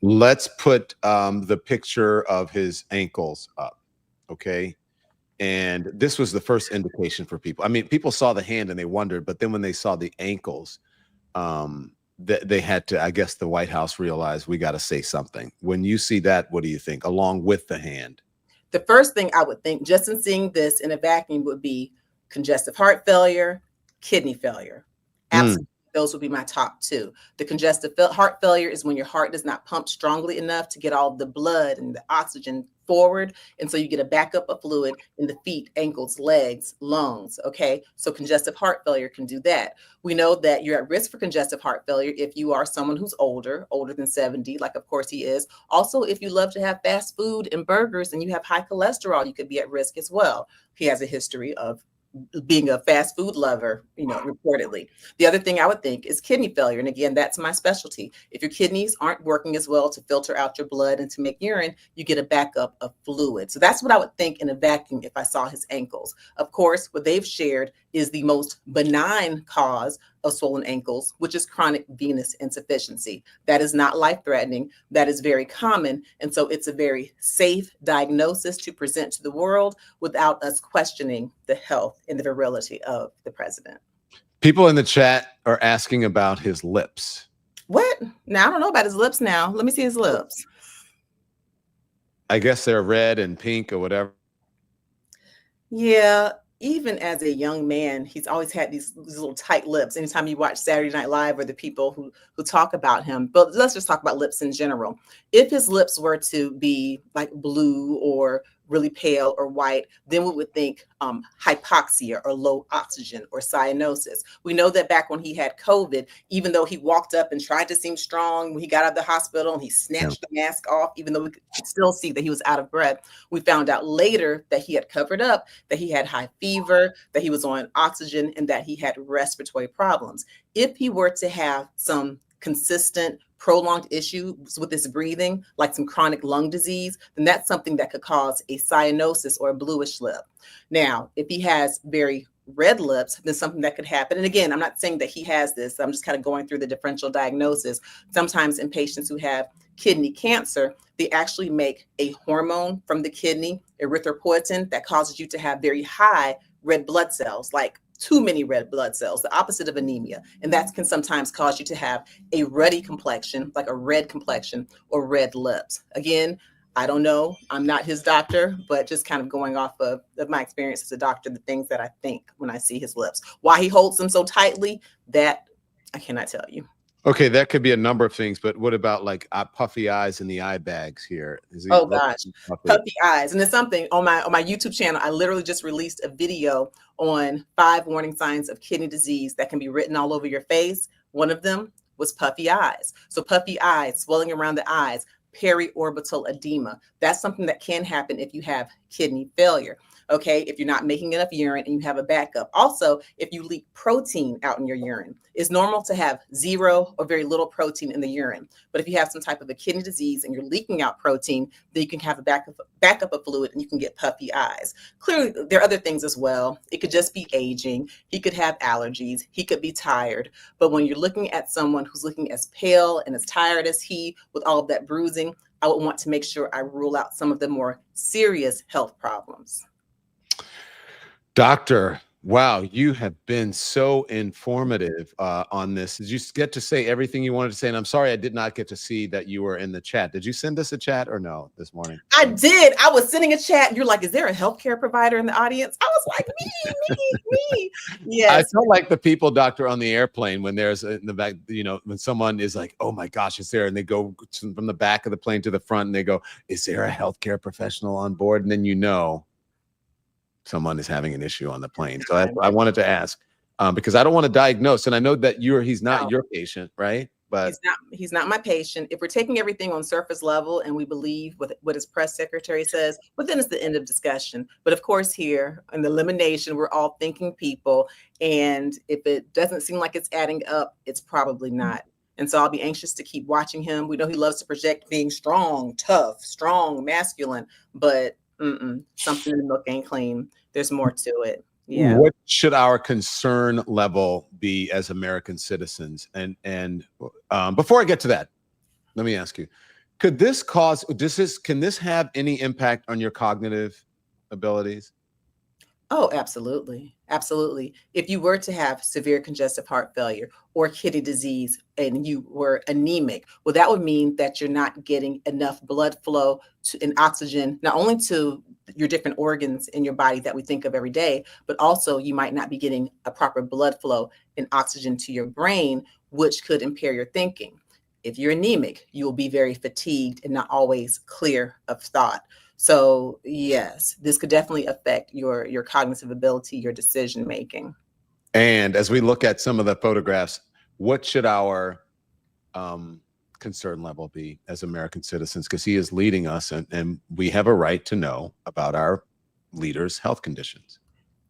Let's put the picture of his ankles up, okay? And this was the first indication for people. I mean, people saw the hand and they wondered, but then when they saw the ankles, they had to, I guess the White House realized we got to say something. When you see that, what do you think, along with the hand? The first thing I would think, just in seeing this in a vacuum, would be congestive heart failure, kidney failure. Absolutely. Those would be my top two. The congestive heart failure is when your heart does not pump strongly enough to get all the blood and the oxygen forward. And so you get a backup of fluid in the feet, ankles, legs, lungs. Okay. So congestive heart failure can do that. We know that you're at risk for congestive heart failure if you are someone who's older than 70, like of course he is. Also, if you love to have fast food and burgers and you have high cholesterol, you could be at risk as well. He has a history of being a fast food lover, reportedly. The other thing I would think is kidney failure. And again, that's my specialty. If your kidneys aren't working as well to filter out your blood and to make urine, you get a backup of fluid. So that's what I would think in a vacuum if I saw his ankles. Of course, what they've shared is the most benign cause of swollen ankles, which is chronic venous insufficiency. That is not life-threatening. That is very common. And so it's a very safe diagnosis to present to the world without us questioning the health and the virility of the president. People in the chat are asking about his lips. What? Now, I don't know about his lips now. Let me see his lips. I guess they're red and pink or whatever. Yeah. Even as a young man, he's always had these little tight lips. Anytime you watch Saturday Night Live or the people who talk about him, but let's just talk about lips in general. If his lips were to be like blue or really pale or white, then we would think hypoxia or low oxygen or cyanosis. We know that back when he had COVID, even though he walked up and tried to seem strong, when he got out of the hospital and he snatched the mask off, even though we could still see that he was out of breath, we found out later that he had covered up, that he had high fever, that he was on oxygen, and that he had respiratory problems. If he were to have some consistent prolonged issues with his breathing, like some chronic lung disease, then that's something that could cause a cyanosis or a bluish lip. Now, if he has very red lips, then something that could happen. And again, I'm not saying that he has this. I'm just kind of going through the differential diagnosis. Sometimes in patients who have kidney cancer, they actually make a hormone from the kidney, erythropoietin, that causes you to have very high red blood cells, like too many red blood cells, the opposite of anemia. And that can sometimes cause you to have a ruddy complexion, like a red complexion or red lips. Again, I don't know. I'm not his doctor, but just kind of going off of my experience as a doctor, the things that I think when I see his lips. Why he holds them so tightly, that I cannot tell you. Okay, that could be a number of things, but what about like puffy eyes in the eye bags here? Oh gosh, puffy eyes. And it's something on my YouTube channel. I literally just released a video on 5 warning signs of kidney disease that can be written all over your face. One of them was puffy eyes. So puffy eyes, swelling around the eyes, periorbital edema. That's something that can happen if you have kidney failure. Okay, if you're not making enough urine and you have a backup. Also, if you leak protein out in your urine, It's normal to have zero or very little protein in the urine. But if you have some type of a kidney disease and you're leaking out protein, then you can have a backup of fluid and you can get puffy eyes. Clearly, there are other things as well. It could just be aging. He could have allergies. He could be tired. But when you're looking at someone who's looking as pale and as tired as he, with all of that bruising, I would want to make sure I rule out some of the more serious health problems. Doctor, wow, you have been so informative on this. Did you get to say everything you wanted to say? And I'm sorry I did not get to see that you were in the chat. Did you send us a chat or no this morning? I did. I was sending a chat. You're like, is there a healthcare provider in the audience? I was like, me. Yes. I felt like the people, doctor, on the airplane when there's in the back, when someone is like, oh my gosh, it's there. And they go from the back of the plane to the front and they go, is there a healthcare professional on board? And then someone is having an issue on the plane. So I wanted to ask because I don't want to diagnose. And I know that he's not your patient, right? But he's not my patient. If we're taking everything on surface level and we believe what his press secretary says, well, then it's the end of discussion. But of course, here in the elimination, we're all thinking people. And if it doesn't seem like it's adding up, it's probably not. And so I'll be anxious to keep watching him. We know he loves to project being strong, tough, strong, masculine, but something in the milk ain't clean. There's more to it. Yeah. What should our concern level be as American citizens? And before I get to that, let me ask you: can this have any impact on your cognitive abilities? Oh, absolutely. Absolutely. If you were to have severe congestive heart failure or kidney disease and you were anemic, well, that would mean that you're not getting enough blood flow and oxygen, not only to your different organs in your body that we think of every day, but also you might not be getting a proper blood flow and oxygen to your brain, which could impair your thinking. If you're anemic, you will be very fatigued and not always clear of thought. So yes, this could definitely affect your cognitive ability, your decision making. And as we look at some of the photographs, what should our concern level be as American citizens? Because he is leading us and we have a right to know about our leaders' health conditions.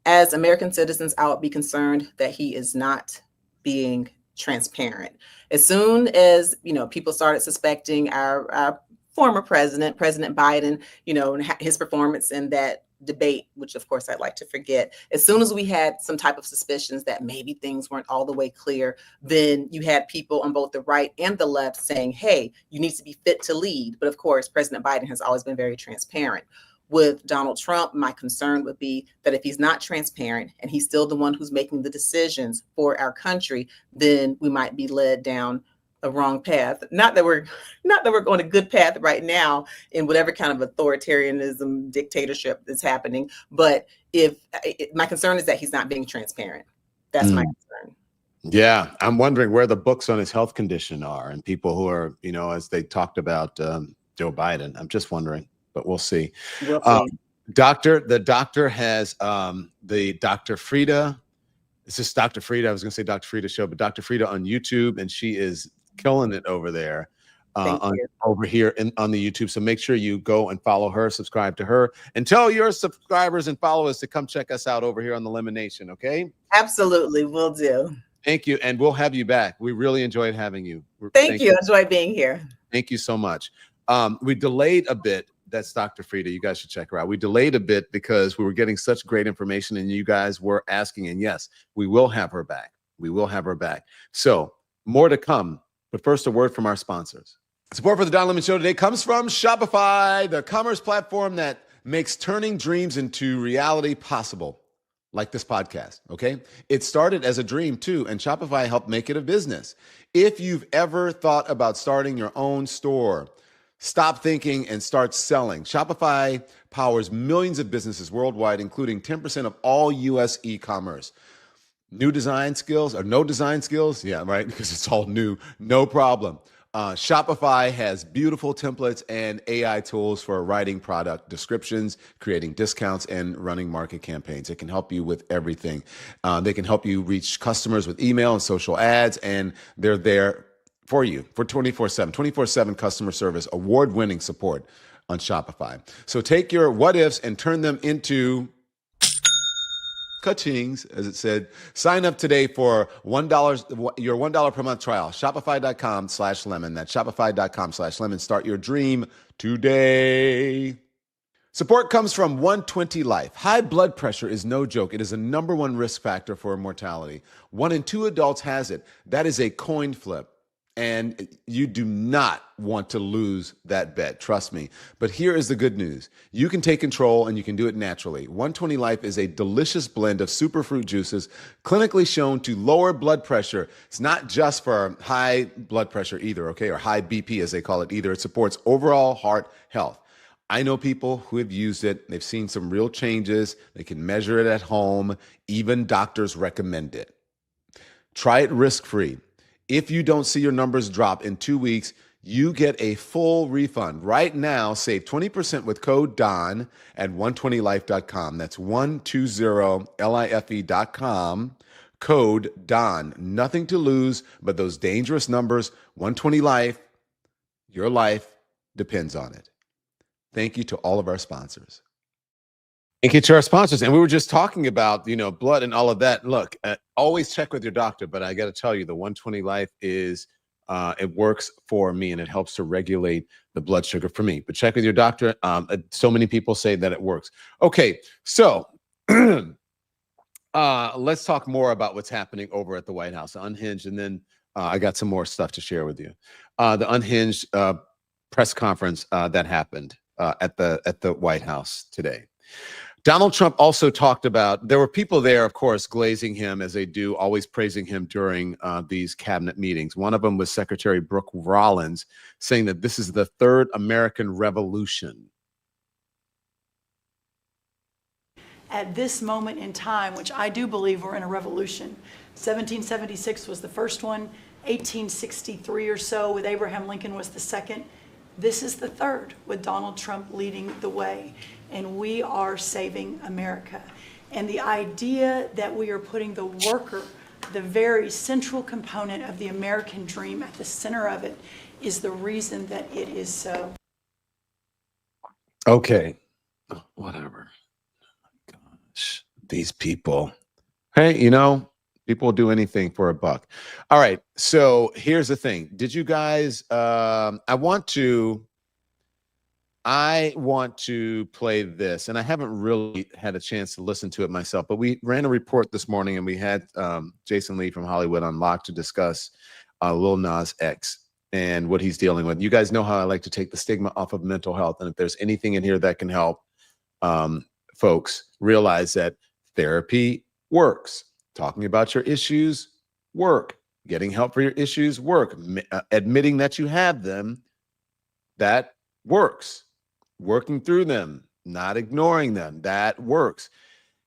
As American citizens, I would be concerned that he is not being transparent. As soon as, people started suspecting our former President Biden, and his performance in that debate, which of course I'd like to forget. As soon as we had some type of suspicions that maybe things weren't all the way clear, then you had people on both the right and the left saying, hey, you need to be fit to lead. But of course, President Biden has always been very transparent. With Donald Trump, my concern would be that if he's not transparent and he's still the one who's making the decisions for our country, then we might be led down a wrong path. Not that we're on a good path right now in whatever kind of authoritarianism, dictatorship is happening. But my concern is that he's not being transparent. That's my concern. Yeah, I'm wondering where the books on his health condition are and people who are, as they talked about Joe Biden. I'm just wondering, but we'll see. We'll see. The doctor has the Dr. Frida. It's just Dr. Frida. I was going to say Dr. Frida show, but Dr. Frida on YouTube, and she is killing it over there over here on the YouTube. So make sure you go and follow her, subscribe to her, and tell your subscribers and followers to come check us out over here on the Elimination. Okay. Absolutely. Will do. Thank you. And we'll have you back. We really enjoyed having you. Thank you. I enjoyed being here. Thank you so much. We delayed a bit. That's Dr. Frida. You guys should check her out. We delayed a bit because we were getting such great information and you guys were asking. And yes, we will have her back. We will have her back. So more to come. But first, a word from our sponsors. Support for the Don Lemon Show today comes from Shopify, the commerce platform that makes turning dreams into reality possible, like this podcast, okay? It started as a dream too, and Shopify helped make it a business. If you've ever thought about starting your own store, stop thinking and start selling. Shopify powers millions of businesses worldwide, including 10% of all U.S. e-commerce. New design skills or no design skills? Yeah, right, because it's all new, no problem. Shopify has beautiful templates and AI tools for writing product descriptions, creating discounts, and running market campaigns. It can help you with everything. They can help you reach customers with email and social ads, and they're there for you for 24/7 customer service, award-winning support on Shopify. So take your what ifs and turn them into Ka-chings, as it said. Sign up today for your $1 per month trial. Shopify.com/lemon. That's Shopify.com/lemon. Start your dream today. Support comes from 120 Life. High blood pressure is no joke. It is a #1 risk factor for mortality. 1 in 2 adults has it. That is a coin flip. And you do not want to lose that bet. Trust me. But here is the good news. You can take control and you can do it naturally. 120 Life is a delicious blend of superfruit juices clinically shown to lower blood pressure. It's not just for high blood pressure either, okay, or high BP as they call it either. It supports overall heart health. I know people who have used it. They've seen some real changes. They can measure it at home. Even doctors recommend it. Try it risk-free. If you don't see your numbers drop in 2 weeks, you get a full refund. Right now, save 20% with code DON at 120life.com. That's 120life.com. Code DON. Nothing to lose but those dangerous numbers. 120 Life. Your life depends on it. Thank you to all of our sponsors. Thank you to our sponsors. And we were just talking about, blood and all of that. Look, always check with your doctor, but I got to tell you, the 120 Life is, it works for me and it helps to regulate the blood sugar for me. But check with your doctor. So many people say that it works. Okay, so let's talk more about what's happening over at the White House, Unhinged, and then I got some more stuff to share with you. The Unhinged press conference that happened at the White House today. Donald Trump also talked about, there were people there, of course, glazing him as they do, always praising him during these cabinet meetings. One of them was Secretary Brooke Rollins, saying that this is the third American revolution. At this moment in time, which I do believe we're in a revolution. 1776 was the first one, 1863 or so with Abraham Lincoln was the second. This is the third, with Donald Trump leading the way. And we are saving America. And the idea that we are putting the worker, the very central component of the American dream, at the center of it, is the reason that it is so. Okay, whatever. Oh my gosh, these people. Hey, people will do anything for a buck. All right, so here's the thing. Did you guys, I want to play this, and I haven't really had a chance to listen to it myself, but we ran a report this morning and we had Jason Lee from Hollywood on Lock to discuss Lil Nas X and what he's dealing with. You guys know how I like to take the stigma off of mental health. And if there's anything in here that can help folks realize that therapy works. Talking about your issues work. Getting help for your issues work. Admitting that you have them, that works. Working through them, not ignoring them, that works.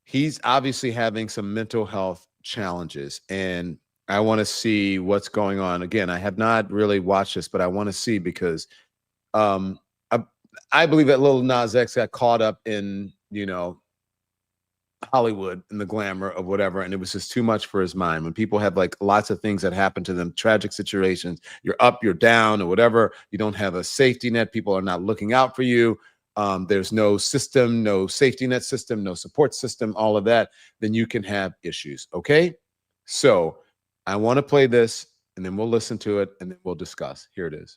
He's obviously having some mental health challenges, and I want to see what's going on. Again, I have not really watched this, but I want to see because I believe that Lil Nas X got caught up in, Hollywood and the glamour of whatever, and it was just too much for his mind. When people have like lots of things that happen to them, tragic situations, you're up, you're down, or whatever, you don't have a safety net, people are not looking out for you, there's no system, no safety net system, no support system, all of that, then you can have issues. Okay, so I want to play this and then we'll listen to it and then we'll discuss. Here it is.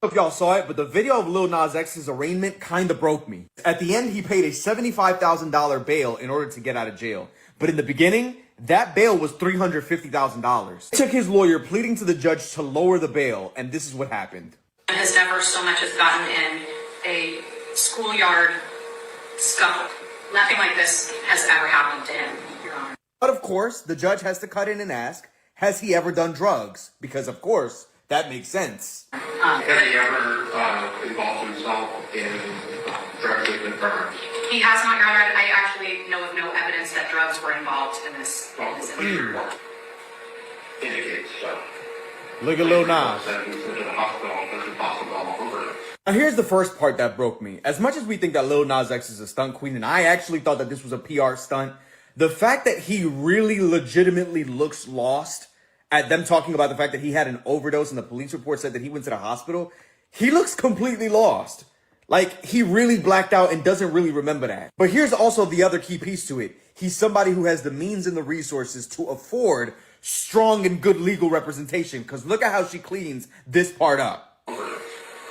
If y'all saw it, but the video of Lil Nas X's arraignment kind of broke me. At the end, he paid a $75,000 bail in order to get out of jail. But in the beginning, that bail was $350,000. It took his lawyer pleading to the judge to lower the bail, and this is what happened. Has never so much as gotten in a schoolyard scuffle. Nothing like this has ever happened to him, Your Honor. But of course, the judge has to cut in and ask, has he ever done drugs? Because of course, that makes sense. Has he ever involved himself in drug treatment programs? He has not, Your Honor. I actually know of no evidence that drugs were involved in this. Indicates so. Look at Lil Nas. Now here's the first part that broke me. As much as we think that Lil Nas X is a stunt queen, and I actually thought that this was a PR stunt, the fact that he really legitimately looks lost at them talking about the fact that he had an overdose and the police report said that he went to the hospital, he looks completely lost. Like, he really blacked out and doesn't really remember that. But here's also the other key piece to it. He's somebody who has the means and the resources to afford strong and good legal representation. Because look at how she cleans this part up.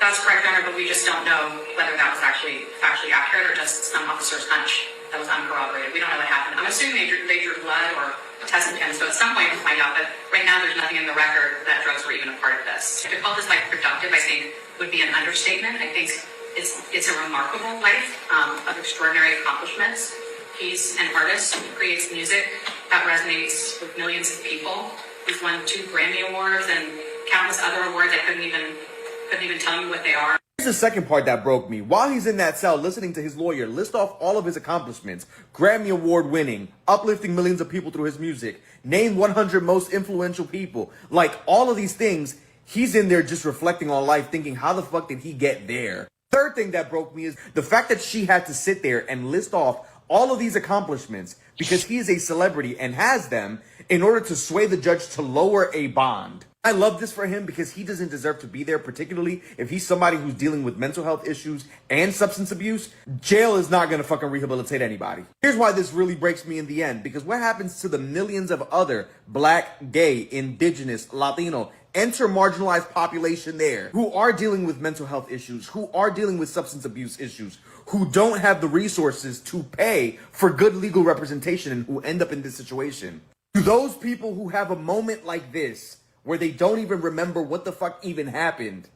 That's correct, Your Honor, but we just don't know whether that was actually factually accurate or just some officer's hunch that was uncorroborated. We don't know what happened. I'm assuming they drew blood or tested him, so at some point we'll find out, but right now there's nothing in the record that drugs were even a part of this. To call this life productive, I think, would be an understatement. I think it's a remarkable life of extraordinary accomplishments. He's an artist who creates music that resonates with millions of people. He's won 2 Grammy Awards and countless other awards. I couldn't even tell you what they are. Here's the second part that broke me. While he's in that cell listening to his lawyer list off all of his accomplishments, Grammy Award winning, uplifting millions of people through his music, named 100 most influential people, like all of these things, he's in there just reflecting on life, thinking, how the fuck did he get there? Third thing that broke me is the fact that she had to sit there and list off all of these accomplishments because he is a celebrity and has them in order to sway the judge to lower a bond. I love this for him because he doesn't deserve to be there, particularly if he's somebody who's dealing with mental health issues and substance abuse. Jail is not going to fucking rehabilitate anybody. Here's why this really breaks me in the end, because what happens to the millions of other Black, gay, indigenous, Latino, marginalized population there who are dealing with mental health issues, who are dealing with substance abuse issues, who don't have the resources to pay for good legal representation and who end up in this situation? To those people who have a moment like this, where they don't even remember what the fuck even happened,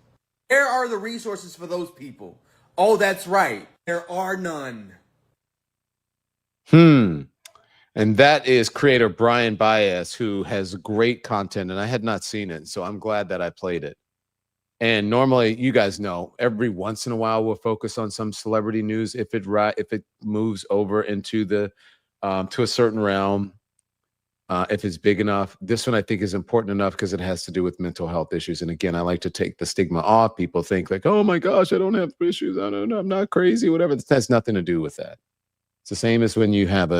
where are the resources for those people? Oh, that's right. There are none. And that is creator Brian Baez, who has great content, and I had not seen it, so I'm glad that I played it. And normally, you guys know, every once in a while we'll focus on some celebrity news if it moves over into the to a certain realm. If it's big enough. This one I think is important enough because it has to do with mental health issues. And again, I like to take the stigma off. People think like, oh my gosh, I don't have issues. I don't know. I'm not crazy, whatever. This has nothing to do with that. It's the same as when you have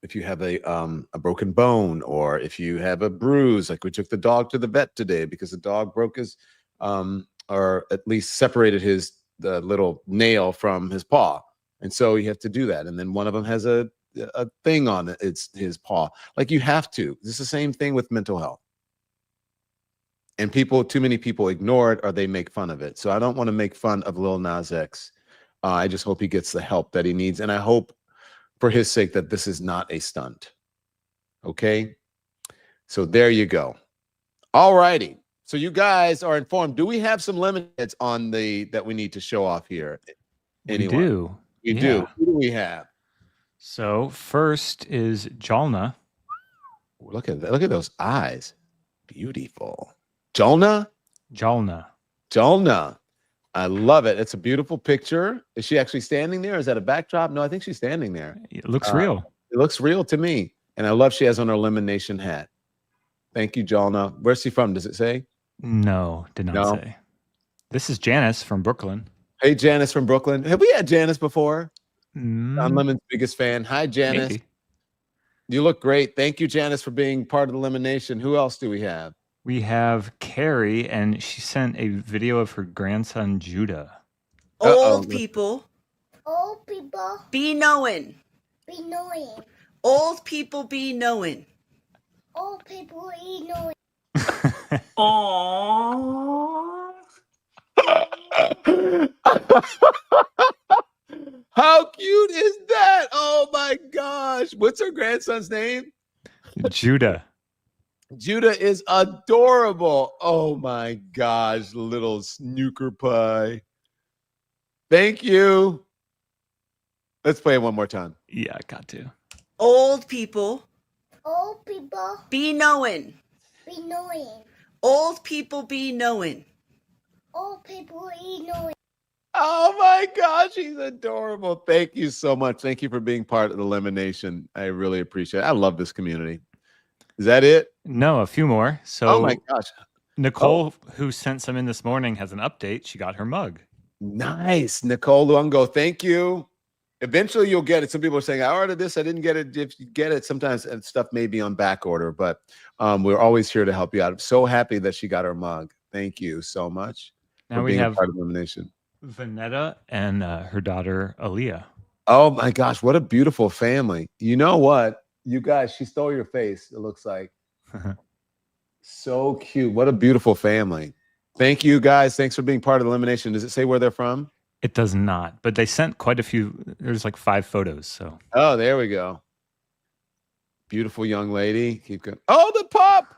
if you have a broken bone, or if you have a bruise, like we took the dog to the vet today because the dog broke his, or at least separated the little nail from his paw. And so you have to do that. And then one of them has a thing on it, it's his paw. Like you have to. It's the same thing with mental health. And too many people ignore it or they make fun of it. So I don't want to make fun of Lil Nas X. I just hope he gets the help that he needs. And I hope for his sake that this is not a stunt. Okay? So there you go. All righty. So you guys are informed. Do we have some lemonades on that we need to show off here? Anyone? We do. We do. Who do we have? So first is Jalna. Look at that. Look at those eyes. Beautiful. Jalna? Jalna. Jalna. I love it. It's a beautiful picture. Is she actually standing there? Is that a backdrop? No, I think she's standing there. It looks real. It looks real to me. And I love she has on her Lemon Nation hat. Thank you, Jalna. Where's she from? Does it say? No, did not say. This is Janice from Brooklyn. Hey, Janice from Brooklyn. Have we had Janice before? I'm Lemon's biggest fan. Hi, Janice. Maybe. You look great. Thank you, Janice, for being part of the Lemon Nation. Who else do we have? We have Carrie, and she sent a video of her grandson, Judah. Old people. Old people. Be knowing. Be knowing. Old people be knowing. Old people be knowing. Aww. How cute is that? Oh my gosh. What's her grandson's name? Judah. Judah is adorable. Oh my gosh, little snooker pie. Thank you. Let's play it one more time. Yeah, I got to. Old people. Old people. Be knowing. Be knowing. Old people be knowing. Old people be knowing. Oh my gosh, he's adorable. Thank you so much. Thank you for being part of the Lemon Nation. I really appreciate it. I love this community. Is that it? No, a few more. So, oh my gosh. Nicole, who sent some in this morning, has an update. She got her mug. Nice. Nicole Luongo, thank you. Eventually you'll get it. Some people are saying, I ordered this, I didn't get it. If you get it, sometimes stuff may be on back order, but we're always here to help you out. I'm so happy that she got her mug. Thank you so much. Now we have part of the Nation. Vanetta and her daughter, Aaliyah. Oh my gosh, what a beautiful family. You know what? You guys, she stole your face, it looks like. So cute. What a beautiful family. Thank you guys. Thanks for being part of the elimination. Does it say where they're from? It does not, but they sent quite a few. There's like 5 photos. So. Oh, there we go. Beautiful young lady. Keep going. Oh, the pup.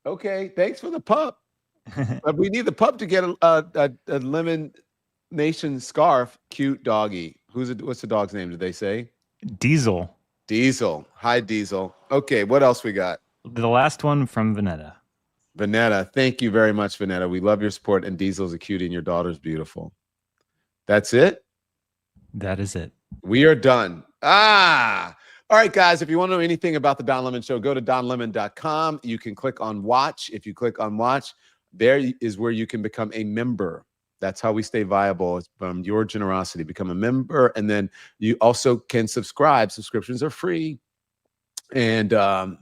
Okay, thanks for the pup. But we need the pup to get a Lemon Nation scarf. Cute doggy. What's the dog's name? Did they say? Diesel. Diesel. Hi, Diesel. Okay, what else we got? The last one from Vanetta. Vanetta, thank you very much, Vanetta. We love your support, and Diesel's a cutie, and your daughter's beautiful. That's it? That is it. We are done. All right, guys, if you want to know anything about the Don Lemon Show, go to donlemon.com. You can click on watch. If you click on watch, there is where you can become a member. That's how we stay viable. It's from your generosity. Become a member, and then you also can subscribe. Subscriptions are free. And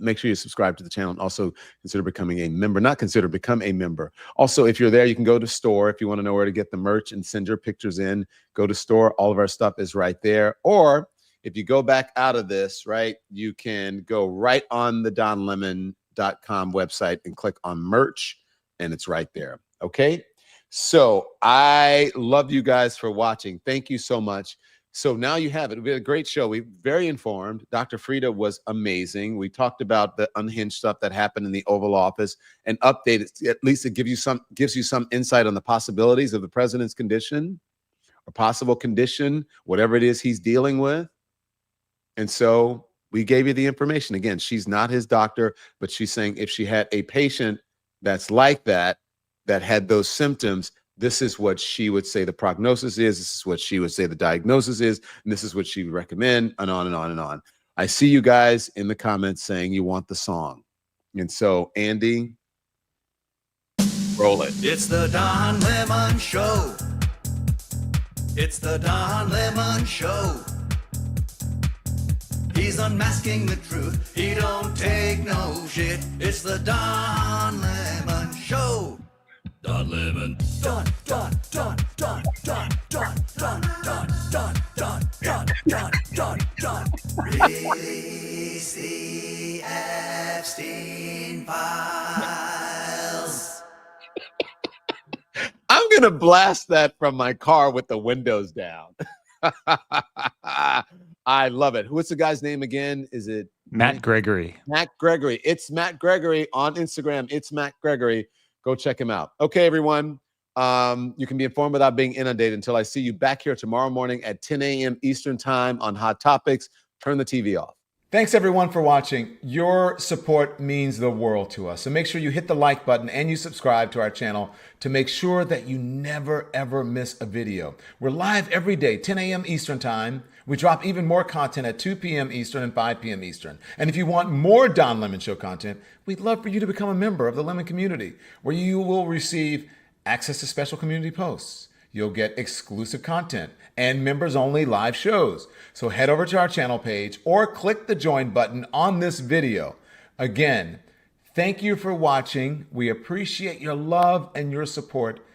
make sure you subscribe to the channel, and also consider becoming a member. Not consider, become a member. Also, if you're there, you can go to store. If you want to know where to get the merch and send your pictures in, go to store. All of our stuff is right there. Or if you go back out of this, right, you can go right on the donlemon.com website and click on merch, and it's right there. Okay? So I love you guys for watching. Thank you so much. So now you have it. We had a great show. We're very informed. Dr. Frida was amazing. We talked about the unhinged stuff that happened in the Oval Office and updated. At least it gives you some insight on the possibilities of the president's condition or possible condition, whatever it is he's dealing with. And so we gave you the information. Again, she's not his doctor, but she's saying if she had a patient that's like that, that had those symptoms, this is what she would say the prognosis is. This is what she would say the diagnosis is. And this is what she would recommend, and on and on and on. I see you guys in the comments saying you want the song. And so, Andy, roll it. It's the Don Lemon Show. It's the Don Lemon Show. He's unmasking the truth. He don't take no shit. It's the Don Lemon Show. Don Lemon. Don, Don, Don, Don, Don, Don, Don, Don, Don, Don, Don, Don, Don, Don. Release the Epstein files. I'm going to blast that from my car with the windows down. I love it. What's the guy's name again? Is it Matt Gregory? Matt Gregory. It's Matt Gregory on Instagram. It's Matt Gregory. Go check him out. Okay, everyone. You can be informed without being inundated until I see you back here tomorrow morning at 10 a.m. Eastern time on Hot Topics. Turn the TV off. Thanks, everyone, for watching. Your support means the world to us. So make sure you hit the like button and you subscribe to our channel to make sure that you never, ever miss a video. We're live every day, 10 a.m. Eastern time. We drop even more content at 2 p.m. Eastern and 5 p.m. Eastern. And if you want more Don Lemon Show content, we'd love for you to become a member of the Lemon community, where you will receive access to special community posts. You'll get exclusive content and members-only live shows. So head over to our channel page or click the join button on this video. Again, thank you for watching. We appreciate your love and your support.